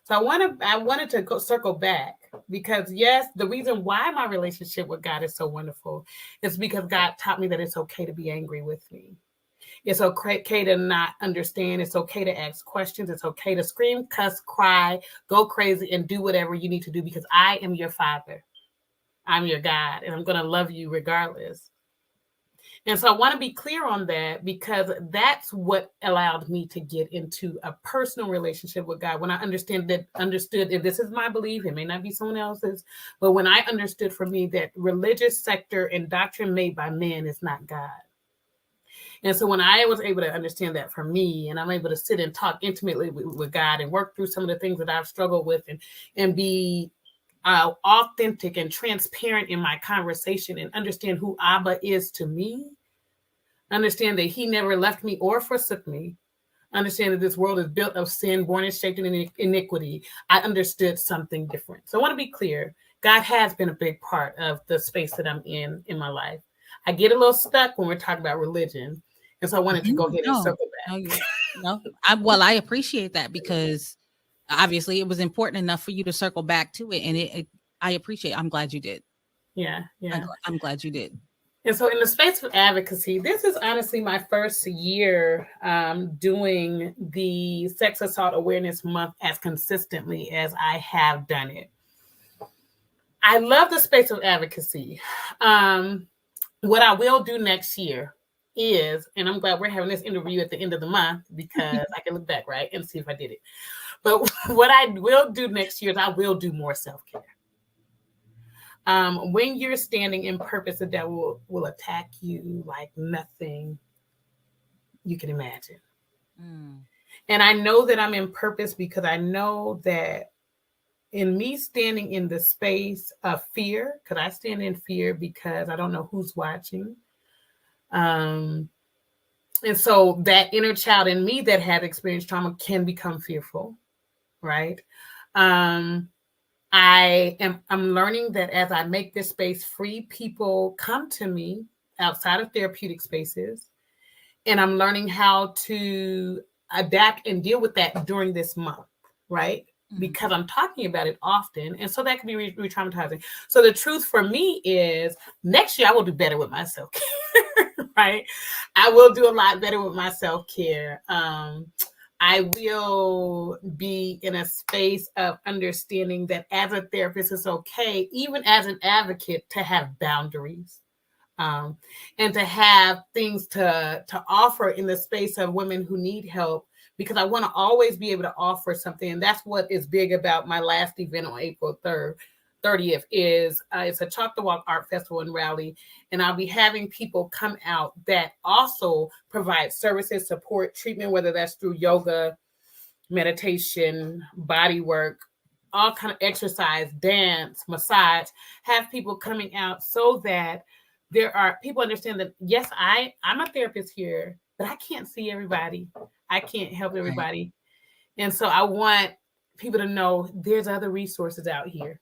So I wanted to circle back because, yes, the reason why my relationship with God is so wonderful is because God taught me that it's okay to be angry with me. It's okay to not understand. It's okay to ask questions. It's okay to scream, cuss, cry, go crazy, and do whatever you need to do because I am your Father. I'm your God, and I'm going to love you regardless. And so I want to be clear on that because that's what allowed me to get into a personal relationship with God. When I understood, if this is my belief, it may not be someone else's, but when I understood for me that religious sector and doctrine made by men is not God. And so when I was able to understand that for me, and I'm able to sit and talk intimately with God and work through some of the things that I've struggled with and be authentic and transparent in my conversation and understand who Abba is to me, understand that he never left me or forsook me, understand that this world is built of sin, born and shaped in iniquity, I understood something different. So I want to be clear. God has been a big part of the space that I'm in my life. I get a little stuck when we're talking about religion. And so I wanted to go ahead and circle back. I appreciate that because obviously it was important enough for you to circle back to it. And I appreciate it. I'm glad you did. Yeah. I'm glad you did. And so in the space of advocacy, this is honestly my first year doing the Sex Assault Awareness Month as consistently as I have done it. I love the space of advocacy. What I will do next year is, and I'm glad we're having this interview at the end of the month because I can look back, right, and see if I did it. But what I will do next year is I will do more self-care. When you're standing in purpose, the devil will attack you like nothing you can imagine. And I know that I'm in purpose because I know that in me standing in the space of fear, because I stand in fear because I don't know who's watching. And so that inner child in me that has experienced trauma can become fearful, right? I'm learning that as I make this space free, people come to me outside of therapeutic spaces, and I'm learning how to adapt and deal with that during this month, right? Because I'm talking about it often, and so that can be re-traumatizing. So the truth for me is next year I will do better with my self-care, right? I will do a lot better with my self-care. I will be in a space of understanding that as a therapist, it's okay, even as an advocate, to have boundaries and to have things to offer in the space of women who need help, because I want to always be able to offer something. And that's what is big about my last event on April 3rd. 30th is it's a Chalk the Walk Art Festival and Rally, and I'll be having people come out that also provide services, support, treatment, whether that's through yoga, meditation, body work, all kind of exercise, dance, massage. Have people coming out so that there are people understand that yes, I'm a therapist here, but I can't see everybody. I can't help everybody, and so I want people to know there's other resources out here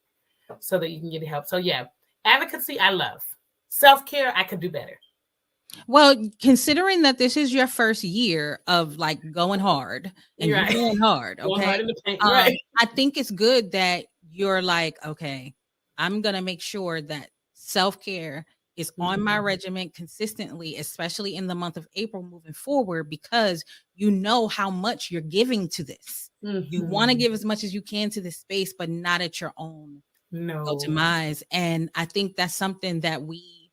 so that you can get help. So yeah, advocacy, I love. Self-care, I could do better. Well, considering that this is your first year of like going hard and Right. you're going hard, Going okay, hard in the paint, right. I think it's good that you're like, okay, I'm gonna make sure that self-care is on my regimen consistently, especially in the month of April moving forward, because you know how much you're giving to this. You want to give as much as you can to this space, but not at your own demise. And I think that's something that we,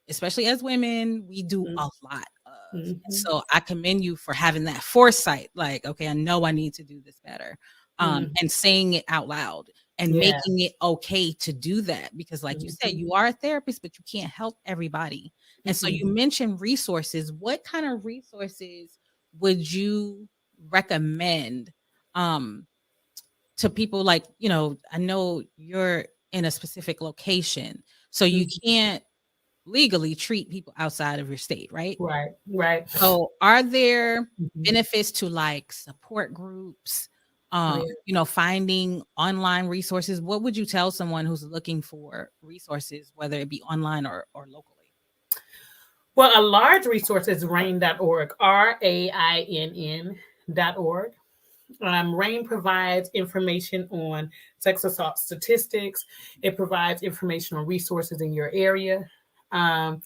especially as women, we do a lot of. So I commend you for having that foresight. Like, okay, I know I need to do this better. And saying it out loud and making it okay to do that. Because like you said, you are a therapist, but you can't help everybody. And so you mentioned resources. What kind of resources would you recommend to people? Like, you know, I know you're in a specific location, so you can't legally treat people outside of your state, right? Right. So are there benefits to like support groups, you know, finding online resources? What would you tell someone who's looking for resources, whether it be online or locally? Well, a large resource is RAINN.org, RAINN.org. RAINN provides information on sex assault statistics. It provides information on resources in your area. And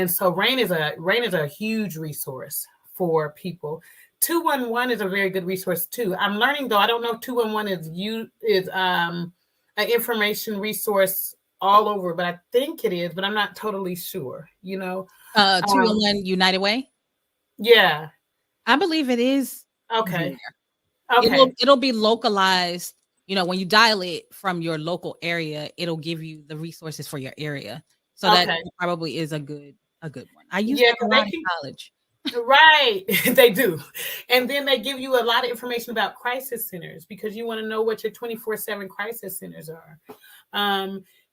so RAINN is a huge resource for people. 211 is a very good resource too. I'm learning though, I don't know if 211 is an information resource all over, but I think it is, but I'm not totally sure, you know. 211 United Way? Yeah. I believe it is. Okay. It'll be localized. You know, when you dial it from your local area, it'll give you the resources for your area. So that probably is a good one. I used it a lot in college. Right. They do. And then they give you a lot of information about crisis centers because you want to know what your 24/7 crisis centers are.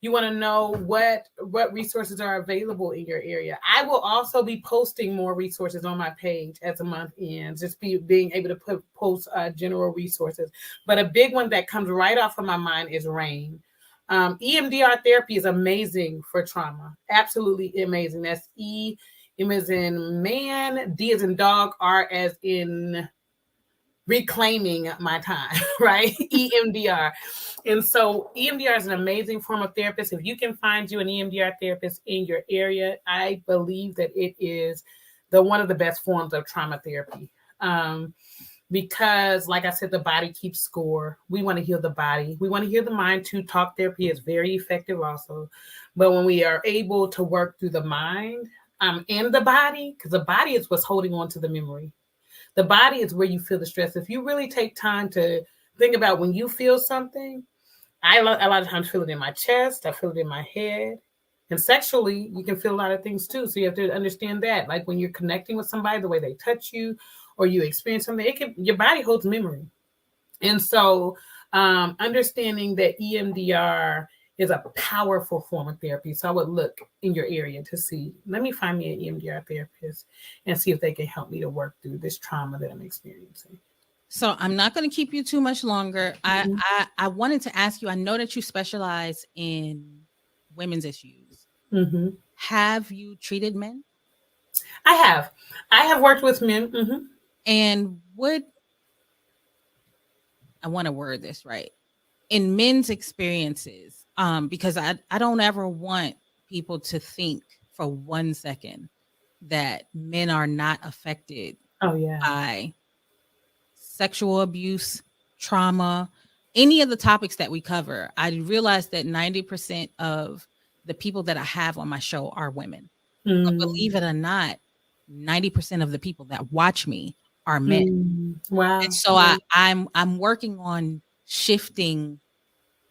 You want to know what resources are available in your area. I will also be posting more resources on my page as the month ends, just being able to post general resources. But a big one that comes right off of my mind is RAINN. EMDR therapy is amazing for trauma. Absolutely amazing. That's E. M as in man, D as in dog, R as in reclaiming my time, right? EMDR. And so EMDR is an amazing form of therapist. If you can find you an EMDR therapist in your area, I believe that it is one of the best forms of trauma therapy. Because like I said, the body keeps score. We want to heal the body. We want to heal the mind too. Talk therapy is very effective also. But when we are able to work through the mind, and the body, because the body is what's holding on to the memory. The body is where you feel the stress. If you really take time to think about when you feel something, a lot of times feel it in my chest, I feel it in my head. And sexually, you can feel a lot of things too. So you have to understand that. Like when you're connecting with somebody, the way they touch you or you experience something, your body holds memory. And so understanding that EMDR is a powerful form of therapy. So I would look in your area to see, let me find me an EMDR therapist and see if they can help me to work through this trauma that I'm experiencing. So I'm not going to keep you too much longer. I wanted to ask you, I know that you specialize in women's issues. Have you treated men? I have worked with men. And I want to word this right. In men's experiences, because I don't ever want people to think for 1 second that men are not affected by sexual abuse, trauma, any of the topics that we cover. I realized that 90% of the people that I have on my show are women. But believe it or not, 90% of the people that watch me are men. Wow. And so I'm working on shifting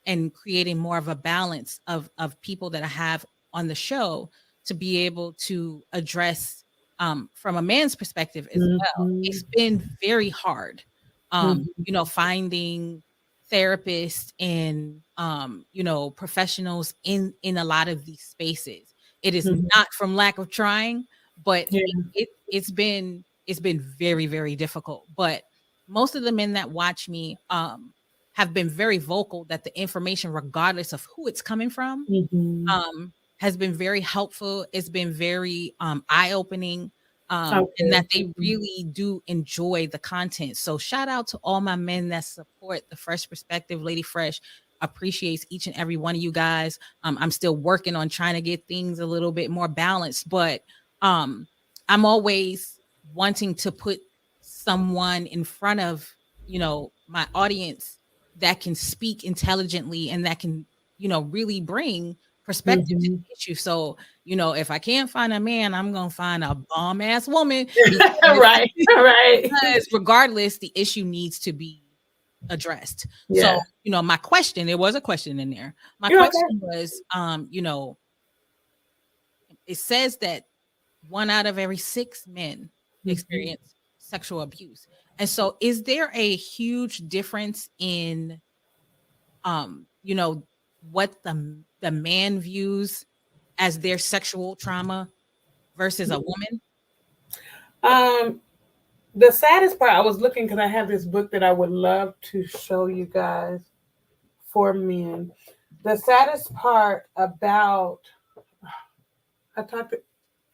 and creating more of a balance of people that I have on the show to be able to address from a man's perspective as well. It's been very hard, finding therapists and professionals in a lot of these spaces. It is not from lack of trying, but it's been very, very difficult. But most of the men that watch me have been very vocal that the information, regardless of who it's coming from, has been very helpful. It's been very eye-opening. And that they really do enjoy the content. So shout out to all my men that support the Fresh Perspective. Lady Fresh appreciates each and every one of you guys. I'm still working on trying to get things a little bit more balanced, but I'm always wanting to put someone in front of, my audience that can speak intelligently and that can, really bring perspective to the issue. So, if I can't find a man, I'm gonna find a bomb ass woman. Right. Because regardless, the issue needs to be addressed. So, my question, there was a question in there. My question was, it says that 1 out of every 6 men experience sexual abuse. And so is there a huge difference in what the man views as their sexual trauma versus a woman? The saddest part, I was looking because I have this book that I would love to show you guys for men. The saddest part about, I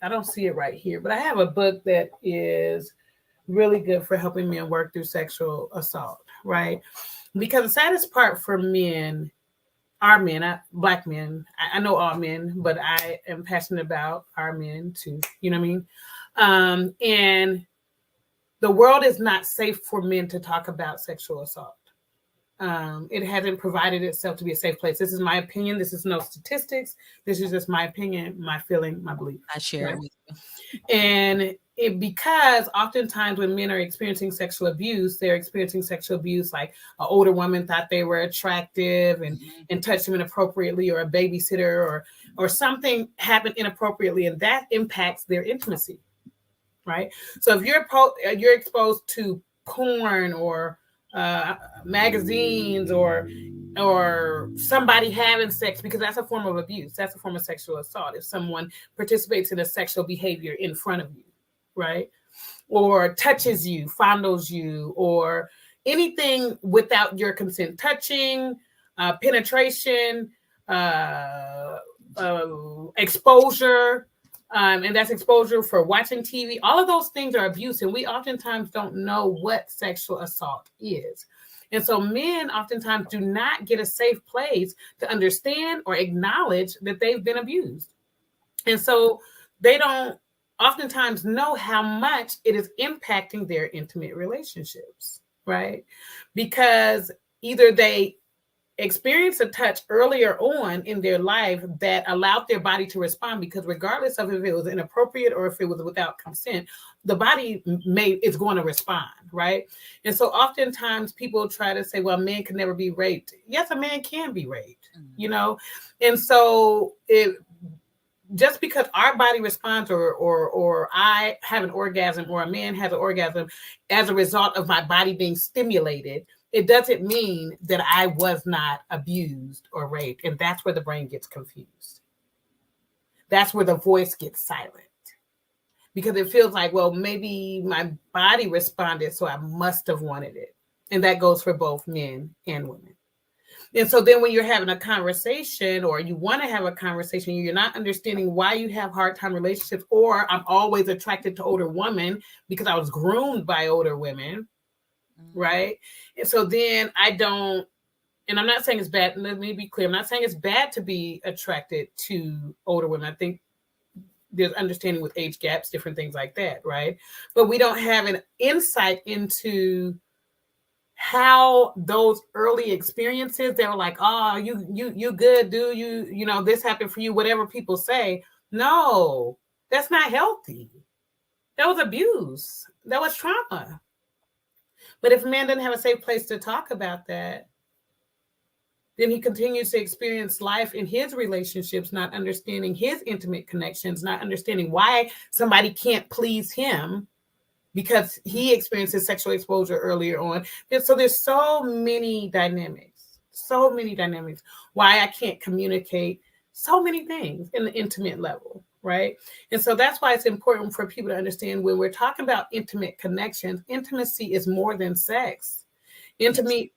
don't see it right here, but I have a book that is really good for helping men work through sexual assault, right? Because the saddest part for men, our men, Black men, I know all men, but I am passionate about our men too, you know what I mean? And the world is not safe for men to talk about sexual assault. It hasn't provided itself to be a safe place. This is my opinion. This is no statistics. This is just my opinion, my feeling, my belief. I share it with you. And because oftentimes when men are experiencing sexual abuse, they're experiencing sexual abuse like an older woman thought they were attractive and touched them inappropriately, or a babysitter or something happened inappropriately, and that impacts their intimacy, right? So if you're exposed to porn or magazines or somebody having sex, because that's a form of abuse. That's a form of sexual assault. If someone participates in a sexual behavior in front of you, right? Or touches you, fondles you, or anything without your consent, touching, penetration, exposure, and that's exposure for watching TV. All of those things are abuse, and we oftentimes don't know what sexual assault is. And so men oftentimes do not get a safe place to understand or acknowledge that they've been abused. And so they don't oftentimes know how much it is impacting their intimate relationships, right? Because either they experience a touch earlier on in their life that allowed their body to respond, because regardless of if it was inappropriate or if it was without consent, the body is going to respond, right? And so oftentimes people try to say, well, a man can never be raped. Yes, a man can be raped, And so just because our body responds or I have an orgasm or a man has an orgasm as a result of my body being stimulated, it doesn't mean that I was not abused or raped. And that's where the brain gets confused. That's where the voice gets silent. Because it feels like, well, maybe my body responded, so I must have wanted it. And that goes for both men and women. And so then when you're having a conversation or you want to have a conversation, you're not understanding why you have hard time relationships, or I'm always attracted to older women because I was groomed by older women, right? And so then and I'm not saying it's bad. Let me be clear. I'm not saying it's bad to be attracted to older women. I think there's understanding with age gaps, different things like that, right? But we don't have an insight into how those early experiences, they were like, oh, you good, dude, you know, this happened for you, whatever people say. No, that's not healthy. That was abuse. That was trauma. But if a man doesn't have a safe place to talk about that, then he continues to experience life in his relationships, not understanding his intimate connections, not understanding why somebody can't please him because he experiences sexual exposure earlier on. And so there's so many dynamics, why I can't communicate so many things in the intimate level, right? And so that's why it's important for people to understand when we're talking about intimate connections, intimacy is more than sex. Intimacy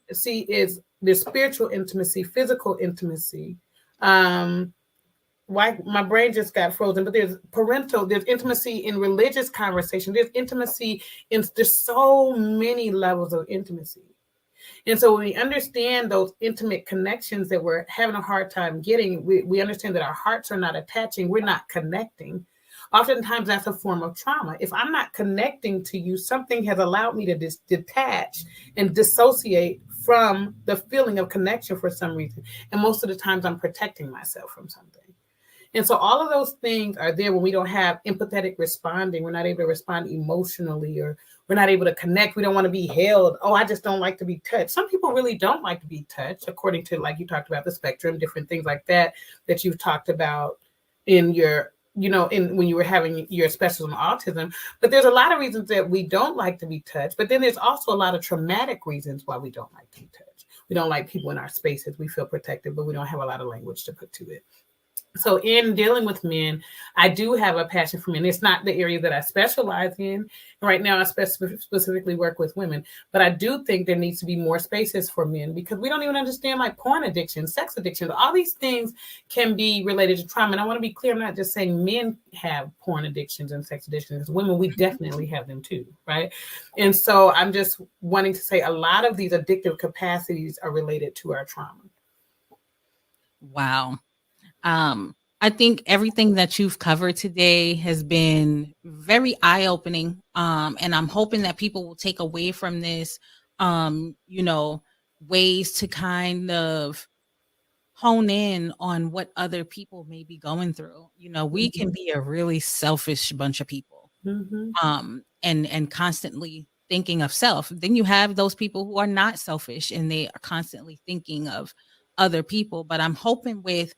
is the spiritual intimacy, physical intimacy. Why my brain just got frozen, but there's intimacy in religious conversation. There's intimacy there's so many levels of intimacy. And so when we understand those intimate connections that we're having a hard time getting, we understand that our hearts are not attaching, we're not connecting. Oftentimes that's a form of trauma. If I'm not connecting to you, something has allowed me to detach and dissociate from the feeling of connection for some reason. And most of the times I'm protecting myself from something. And so all of those things are there when we don't have empathetic responding. We're not able to respond emotionally, or we're not able to connect. We don't want to be held. Oh, I just don't like to be touched. Some people really don't like to be touched, according to, like you talked about, the spectrum, different things like that you've talked about in your, when you were having your spectrum of autism. But there's a lot of reasons that we don't like to be touched. But then there's also a lot of traumatic reasons why we don't like to be touched. We don't like people in our spaces. We feel protected, but we don't have a lot of language to put to it. So in dealing with men, I do have a passion for men. It's not the area that I specialize in. Right now, I specifically work with women. But I do think there needs to be more spaces for men, because we don't even understand like porn addiction, sex addiction. All these things can be related to trauma. And I want to be clear, I'm not just saying men have porn addictions and sex addictions. Women, we definitely have them too, right? And so I'm just wanting to say a lot of these addictive capacities are related to our trauma. Wow. I think everything that you've covered today has been very eye-opening. And I'm hoping that people will take away from this, ways to kind of hone in on what other people may be going through. We can be a really selfish bunch of people, and constantly thinking of self. Then you have those people who are not selfish and they are constantly thinking of other people. But I'm hoping with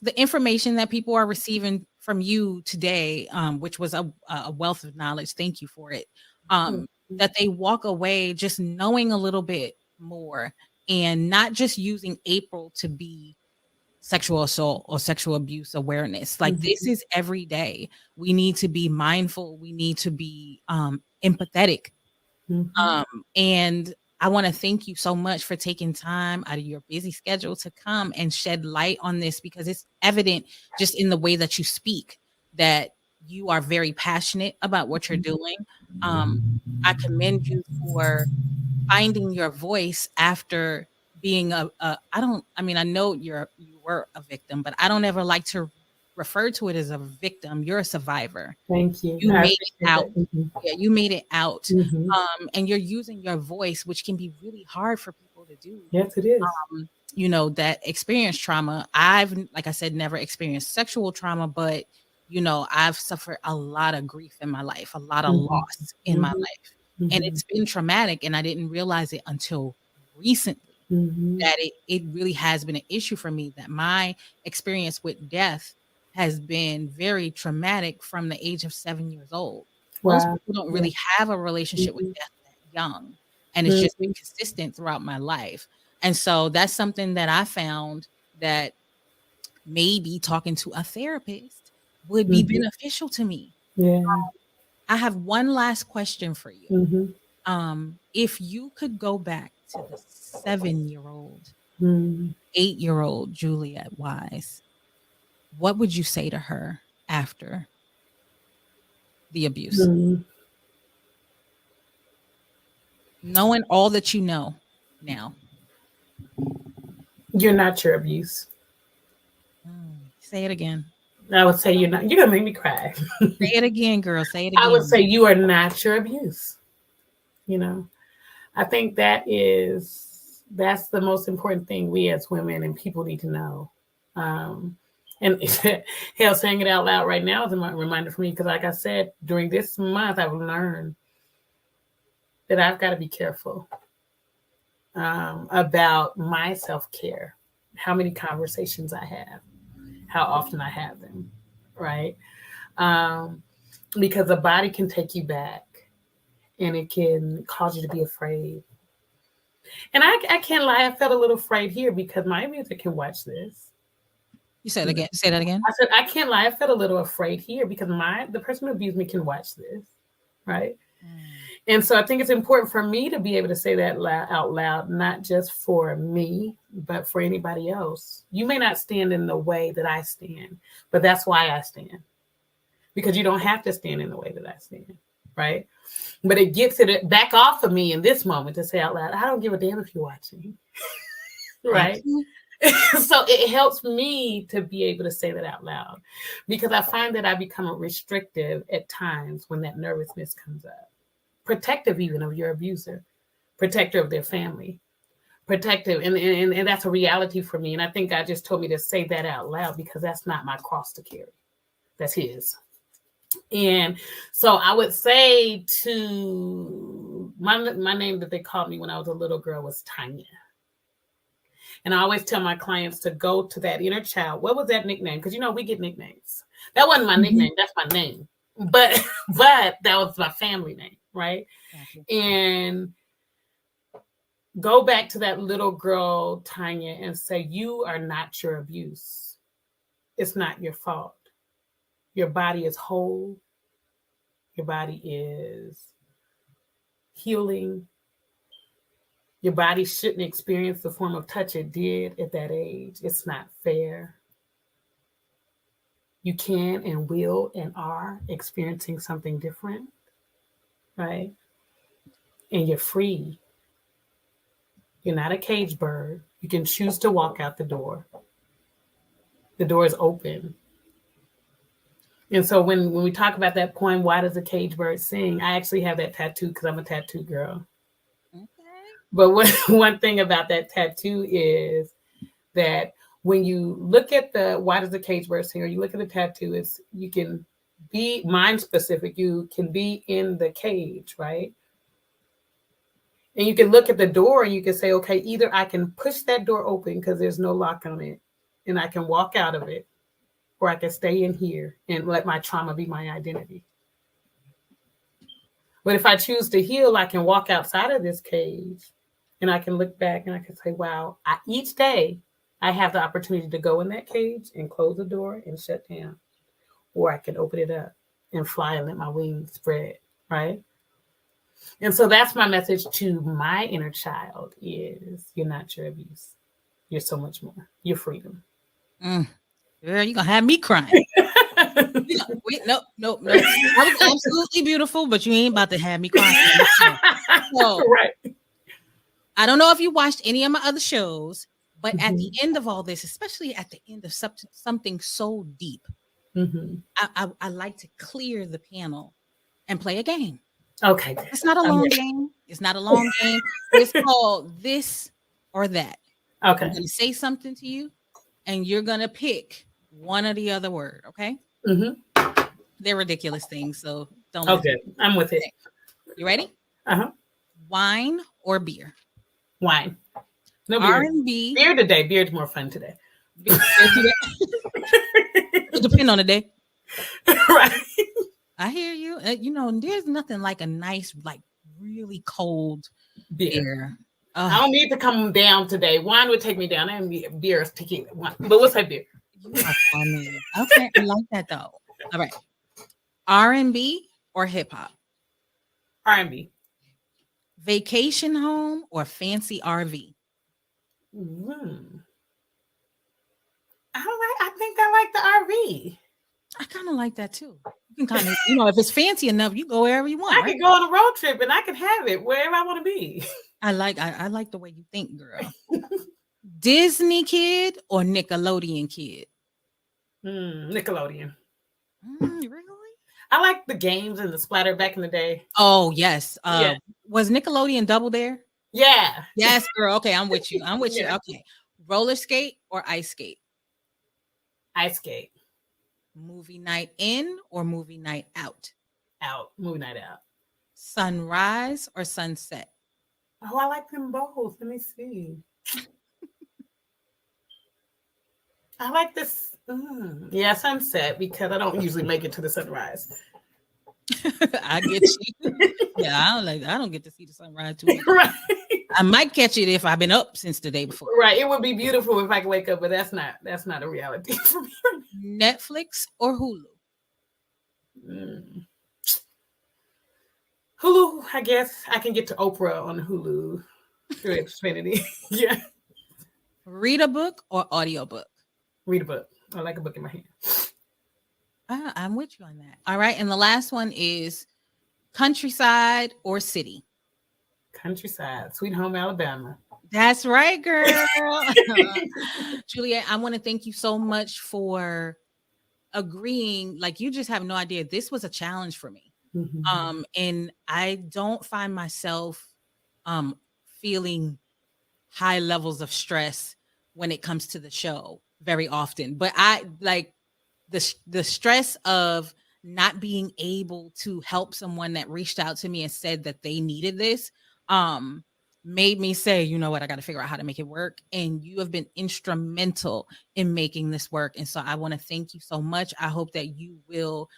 the information that people are receiving from you today, which was a wealth of knowledge, thank you for it, that they walk away just knowing a little bit more, and not just using April to be sexual assault or sexual abuse awareness. Like this is every day. We need to be mindful. We need to be empathetic. And I want to thank you so much for taking time out of your busy schedule to come and shed light on this, because it's evident just in the way that you speak that you are very passionate about what you're doing. I commend you for finding your voice after being I know you were a victim, but I don't ever like to refer to it as a victim. You're a survivor. Thank you. You made it out. Yeah, you made it out. And you're using your voice, which can be really hard for people to do. Yes, it is. That experience trauma. I've, like I said, never experienced sexual trauma, but I've suffered a lot of grief in my life, a lot of loss in my life. And it's been traumatic, and I didn't realize it until recently that it really has been an issue for me, that my experience with death has been very traumatic from the age of 7 years old. Wow. Most people don't really have a relationship with death that young, and it's just been consistent throughout my life. And so that's something that I found that maybe talking to a therapist would be beneficial to me. Yeah. I have one last question for you. If you could go back to the 7-year-old, 8-year-old Juliet Wise, what would you say to her after the abuse? Knowing all that you know now. You're not your abuse. Say it again. I would say you're not. You're gonna make me cry. Say it again, girl. Say it again. I would say you are not your abuse. I think that's the most important thing we as women and people need to know. And hell, saying it out loud right now is a reminder for me, because like I said, during this month, I've learned that I've got to be careful. about my self-care, how many conversations I have, how often I have them, right? Because the body can take you back and it can cause you to be afraid. And I can't lie, I felt a little afraid here because my music can watch this. You said again. Say that again. I said I can't lie, I felt a little afraid here because the person who abused me can watch this, right? And so I think it's important for me to be able to say that out loud, not just for me, but for anybody else. You may not stand in the way that I stand, but that's why I stand. Because you don't have to stand in the way that I stand, right? But it gets it back off of me in this moment to say out loud, I don't give a damn if you're watching, right? So it helps me to be able to say that out loud because I find that I become restrictive at times when that nervousness comes up. Protective even of your abuser, protector of their family, protective. And that's a reality for me. And I think God just told me to say that out loud because that's not my cross to carry. That's his. And so I would say to my name that they called me when I was a little girl was Tanya. And I always tell my clients to go to that inner child. What was that nickname? Because, we get nicknames. That wasn't my nickname. That's my name. But that was my family name, right? And go back to that little girl, Tanya, and say, you are not your abuse. It's not your fault. Your body is whole. Your body is healing. Your body shouldn't experience the form of touch it did at that age. It's not fair. You can and will and are experiencing something different, right? And you're free. You're not a cage bird. You can choose to walk out the door. The door is open. And so when we talk about that poem, Why Does a Cage Bird Sing? I actually have that tattoo because I'm a tattoo girl. Okay. But one thing about that tattoo is that when you look at the Why Does a Cage Bird Sing, or you look at the tattoo, you can be mind specific. You can be in the cage, right? And you can look at the door and you can say, okay, either I can push that door open because there's no lock on it and I can walk out of it, or I can stay in here and let my trauma be my identity. But if I choose to heal, I can walk outside of this cage and I can look back and I can say, wow, each day I have the opportunity to go in that cage and close the door and shut down, or I can open it up and fly and let my wings spread, right? And so that's my message to my inner child is you're not your abuse. You're so much more. You're freedom. Girl, you're going to have me crying. Wait, nope. That was absolutely beautiful, but you ain't about to have me crying. So, right. I don't know if you watched any of my other shows, but at the end of all this, especially at the end of something so deep, I like to clear the panel and play a game. Okay. It's not a long game. It's not a long game. It's called This or That. Okay. I'm going to say something to you, and you're going to pick one or the other word, okay? They're ridiculous things, so don't. Okay, I'm with it. You ready? Wine or beer? Wine. No beer. R&B. Beer today. Beer's more fun today. It depends on the day. Right. I hear you. There's nothing like a nice, like really cold beer. I don't need to come down today. Wine would take me down, and beer is tequila. But we'll say beer. You are funny. Okay, I like that though. All right. R&B or hip hop? R&B. Vacation home or fancy RV? I think I like the RV. I kind of like that too. You can kind of, if it's fancy enough, you go wherever you want. I can go on a road trip and I can have it wherever I want to be. I like the way you think, girl. Disney kid or Nickelodeon kid? Nickelodeon. Really? I like the games and the splatter back in the day. Oh, yes. Was Nickelodeon Double Dare? Yeah. Yes, girl. Okay, I'm with you. Yeah. Okay. Roller skate or ice skate? Ice skate. Movie night in or movie night out? Out. Movie night out. Sunrise or sunset? Oh, I like them both. Let me see. I like this. Yeah, sunset, because I don't usually make it to the sunrise. I get you. Yeah, I don't get to see the sunrise too much. Right. I might catch it if I've been up since the day before. Right. It would be beautiful if I could wake up, but that's not a reality for me. Netflix or Hulu? Mm. Hulu, I guess I can get to Oprah on Hulu through Xfinity. Yeah. Read a book or audiobook? Read a book. I like a book in my hand. I'm with you on that. All right. And the last one is countryside or city? Countryside, Sweet Home Alabama. That's right, girl. Juliet, I want to thank you so much for agreeing. Like, you just have no idea. This was a challenge for me. Mm-hmm. And I don't find myself feeling high levels of stress when it comes to the show very often. But I like the stress of not being able to help someone that reached out to me and said that they needed this made me say, you know what, I got to figure out how to make it work. And you have been instrumental in making this work. And so I want to thank you so much. I hope that you will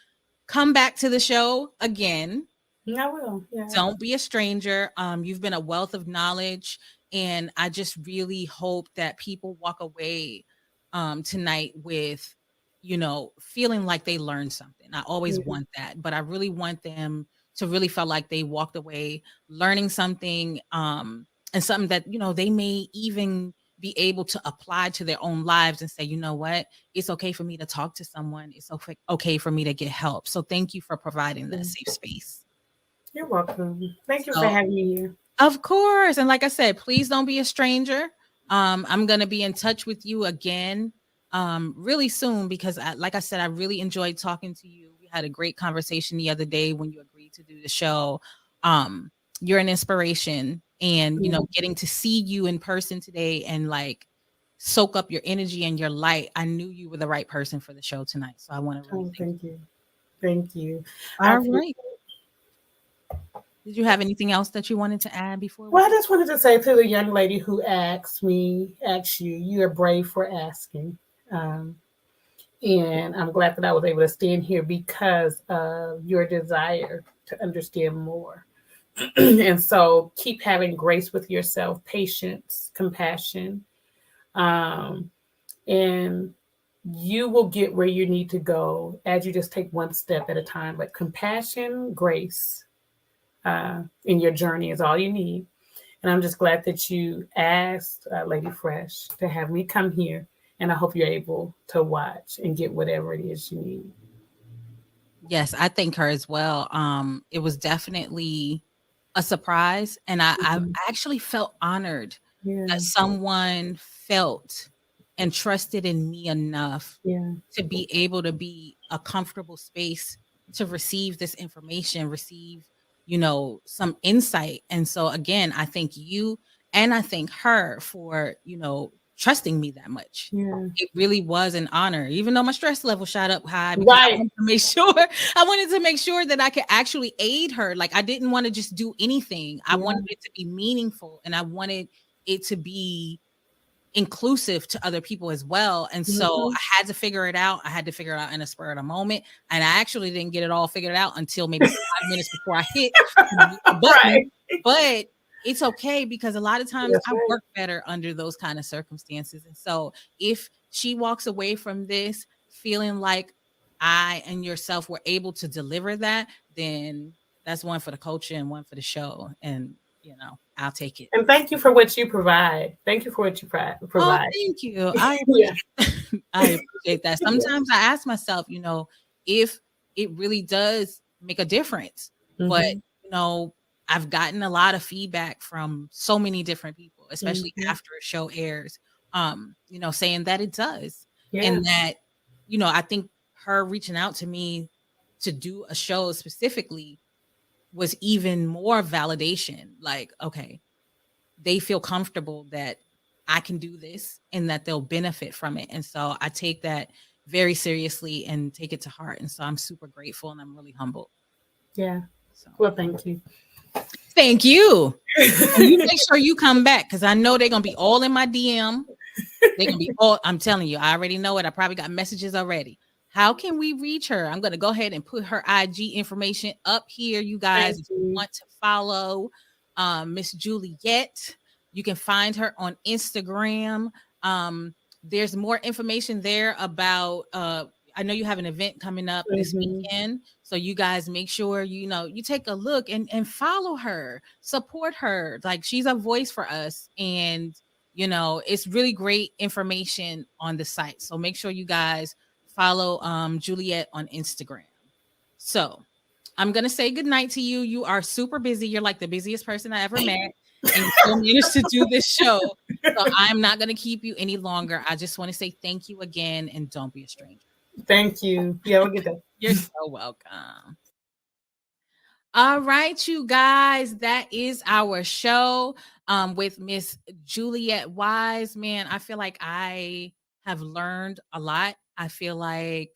come back to the show again. I will. Yeah. Don't be a stranger. You've been a wealth of knowledge. And I just really hope that people walk away tonight with, you know, feeling like they learned something. I always want that, but I really want them to really feel like they walked away learning something and something that, you know, they may even be able to apply to their own lives and say, you know what, it's okay for me to talk to someone. It's okay for me to get help. So thank you for providing that safe space. You're welcome. Thank you for having me here. Of course. And like I said, please don't be a stranger. I'm going to be in touch with you again really soon because like I said, I really enjoyed talking to you. We had a great conversation the other day when you agreed to do the show. You're an inspiration, and, you know, getting to see you in person today and like soak up your energy and your light. I knew you were the right person for the show tonight. So I want to really thank you. Thank you. All right. Did you have anything else that you wanted to add before? Well, I just wanted to say to the young lady who asked you, you are brave for asking. And I'm glad that I was able to stand here because of your desire to understand more. And so keep having grace with yourself, patience, compassion. And you will get where you need to go as you just take one step at a time. But compassion, grace in your journey is all you need. And I'm just glad that you asked Lady Fresh to have me come here. And I hope you're able to watch and get whatever it is you need. Yes, I thank her as well. It was definitely a surprise. And I actually felt honored that someone felt and trusted in me enough to be able to be a comfortable space to receive this information, receive, you know, some insight. And so again, I thank you and I thank her for, you know, trusting me that much. It really was an honor, even though my stress level shot up high because I wanted to make sure that I could actually aid her. Like, I didn't want to just do anything. I wanted it to be meaningful, and I wanted it to be inclusive to other people as well. And so I had to figure it out. I had to figure it out in a spur of the moment. And I actually didn't get it all figured out until maybe 5 minutes before I hit the button. But it's okay, because a lot of times I work better under those kind of circumstances. And so if she walks away from this feeling like I and yourself were able to deliver that, then that's one for the culture and one for the show. And, you know, I'll take it. And thank you for what you provide. Thank you for what you provide. Oh, thank you. I appreciate that. Sometimes I ask myself, you know, if it really does make a difference. But, you know, I've gotten a lot of feedback from so many different people, especially after a show airs, you know, saying that it does. And that, you know, I think her reaching out to me to do a show specifically was even more validation. Like, okay, they feel comfortable that I can do this and that they'll benefit from it. And so I take that very seriously and take it to heart. And so I'm super grateful and I'm really humbled. Yeah. Well, thank you. Thank you. And you make sure you come back because I know they're gonna be all in my DM. They're gonna be all. I'm telling you, I already know it. I probably got messages already. How can we reach her? I'm gonna go ahead and put her IG information up here, you guys. If you want to follow Miss Juliet, you can find her on Instagram. There's more information there about I know you have an event coming up this weekend, so you guys make sure you take a look and follow her, support her. Like, she's a voice for us, and it's really great information on the site. So make sure you guys follow Juliet on Instagram. So I'm gonna say goodnight to you. You are super busy. You're like the busiest person I ever met. And you still managed to do this show. So I'm not gonna keep you any longer. I just want to say thank you again, and don't be a stranger. Thank you. Yeah, we'll get that. You're so welcome. All right, you guys, that is our show with Miss Juliet Wise. Man, I feel like I have learned a lot. I feel like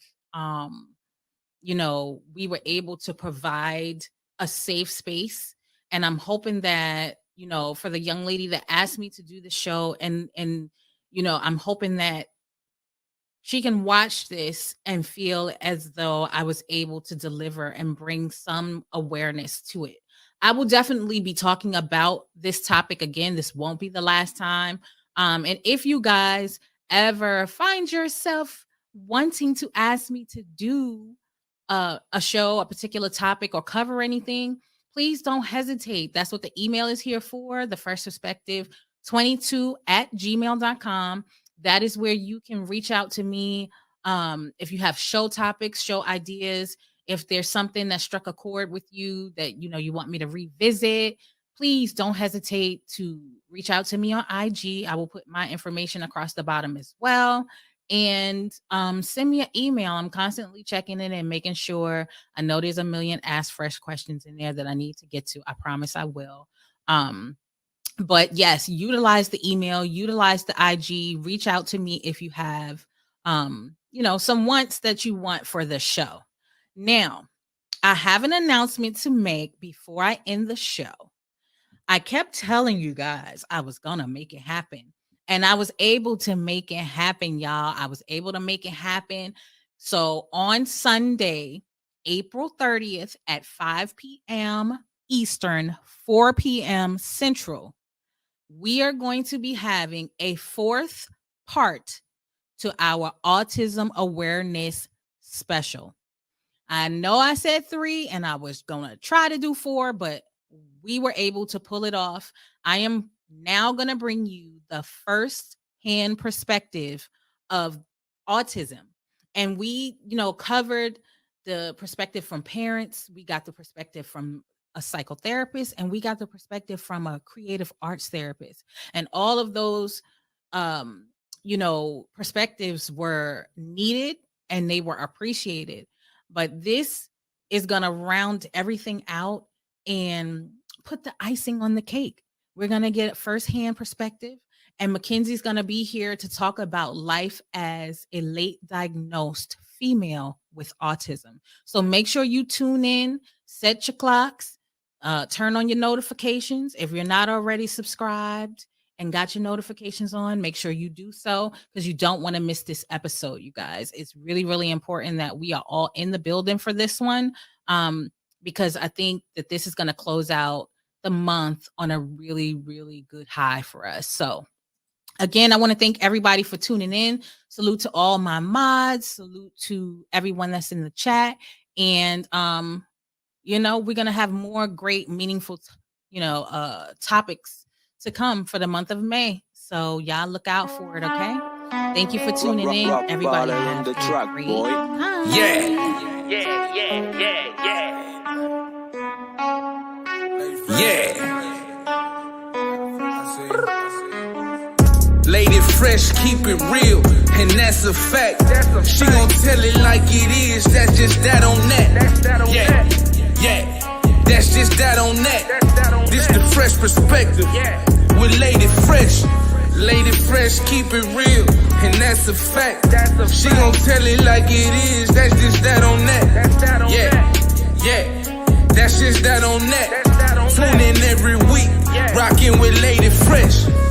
we were able to provide a safe space, and I'm hoping that for the young lady that asked me to do the show, and I'm hoping that she can watch this and feel as though I was able to deliver and bring some awareness to it. I will definitely be talking about this topic again. This won't be the last time. And if you guys ever find yourself wanting to ask me to do a show, a particular topic, or cover anything, please don't hesitate. That's what the email is here for, thefreshperspective22@gmail.com. That is where you can reach out to me. If you have show topics, show ideas, if there's something that struck a chord with you that you want me to revisit, please don't hesitate to reach out to me on IG. I will put my information across the bottom as well. And send me an email. I'm constantly checking it and making sure. I know there's a million Ask Fresh questions in there that I need to get to. I promise I will. But yes, utilize the email, utilize the IG, reach out to me if you have, some wants that you want for the show. Now, I have an announcement to make before I end the show. I kept telling you guys I was going to make it happen, and I was able to make it happen, y'all. I was able to make it happen. So on Sunday, April 30th at 5 p.m. Eastern, 4 p.m. Central, we are going to be having a 4th part to our autism awareness special. I know I said 3 and I was going to try to do 4, but we were able to pull it off. I am now going to bring you the first-hand perspective of autism. And we, covered the perspective from parents. We got the perspective from a psychotherapist, and we got the perspective from a creative arts therapist. And all of those, perspectives were needed and they were appreciated. But this is going to round everything out and put the icing on the cake. We're going to get a firsthand perspective, and Mackenzie's going to be here to talk about life as a late diagnosed female with autism. So make sure you tune in, set your clocks, turn on your notifications. If you're not already subscribed and got your notifications on, make sure you do so, because you don't want to miss this episode, you guys. It's really, really important that we are all in the building for this one, because I think that this is going to close out the month on a really, really good high for us. So again, I want to thank everybody for tuning in. Salute to all my mods. Salute to everyone that's in the chat. And, we're going to have more great, meaningful, topics to come for the month of May. So y'all look out for it, okay? Thank you for tuning in. Everybody have a great time. Lady Fresh, keep it real, and that's a fact. She gon' tell it like it is, that's just that on that. That's just that on that. This the Fresh Perspective with Lady Fresh. Lady Fresh, keep it real, and that's a fact. She gon' tell it like it is, that's just that on that. That's just that on that. Tune in every with Lady Fresh.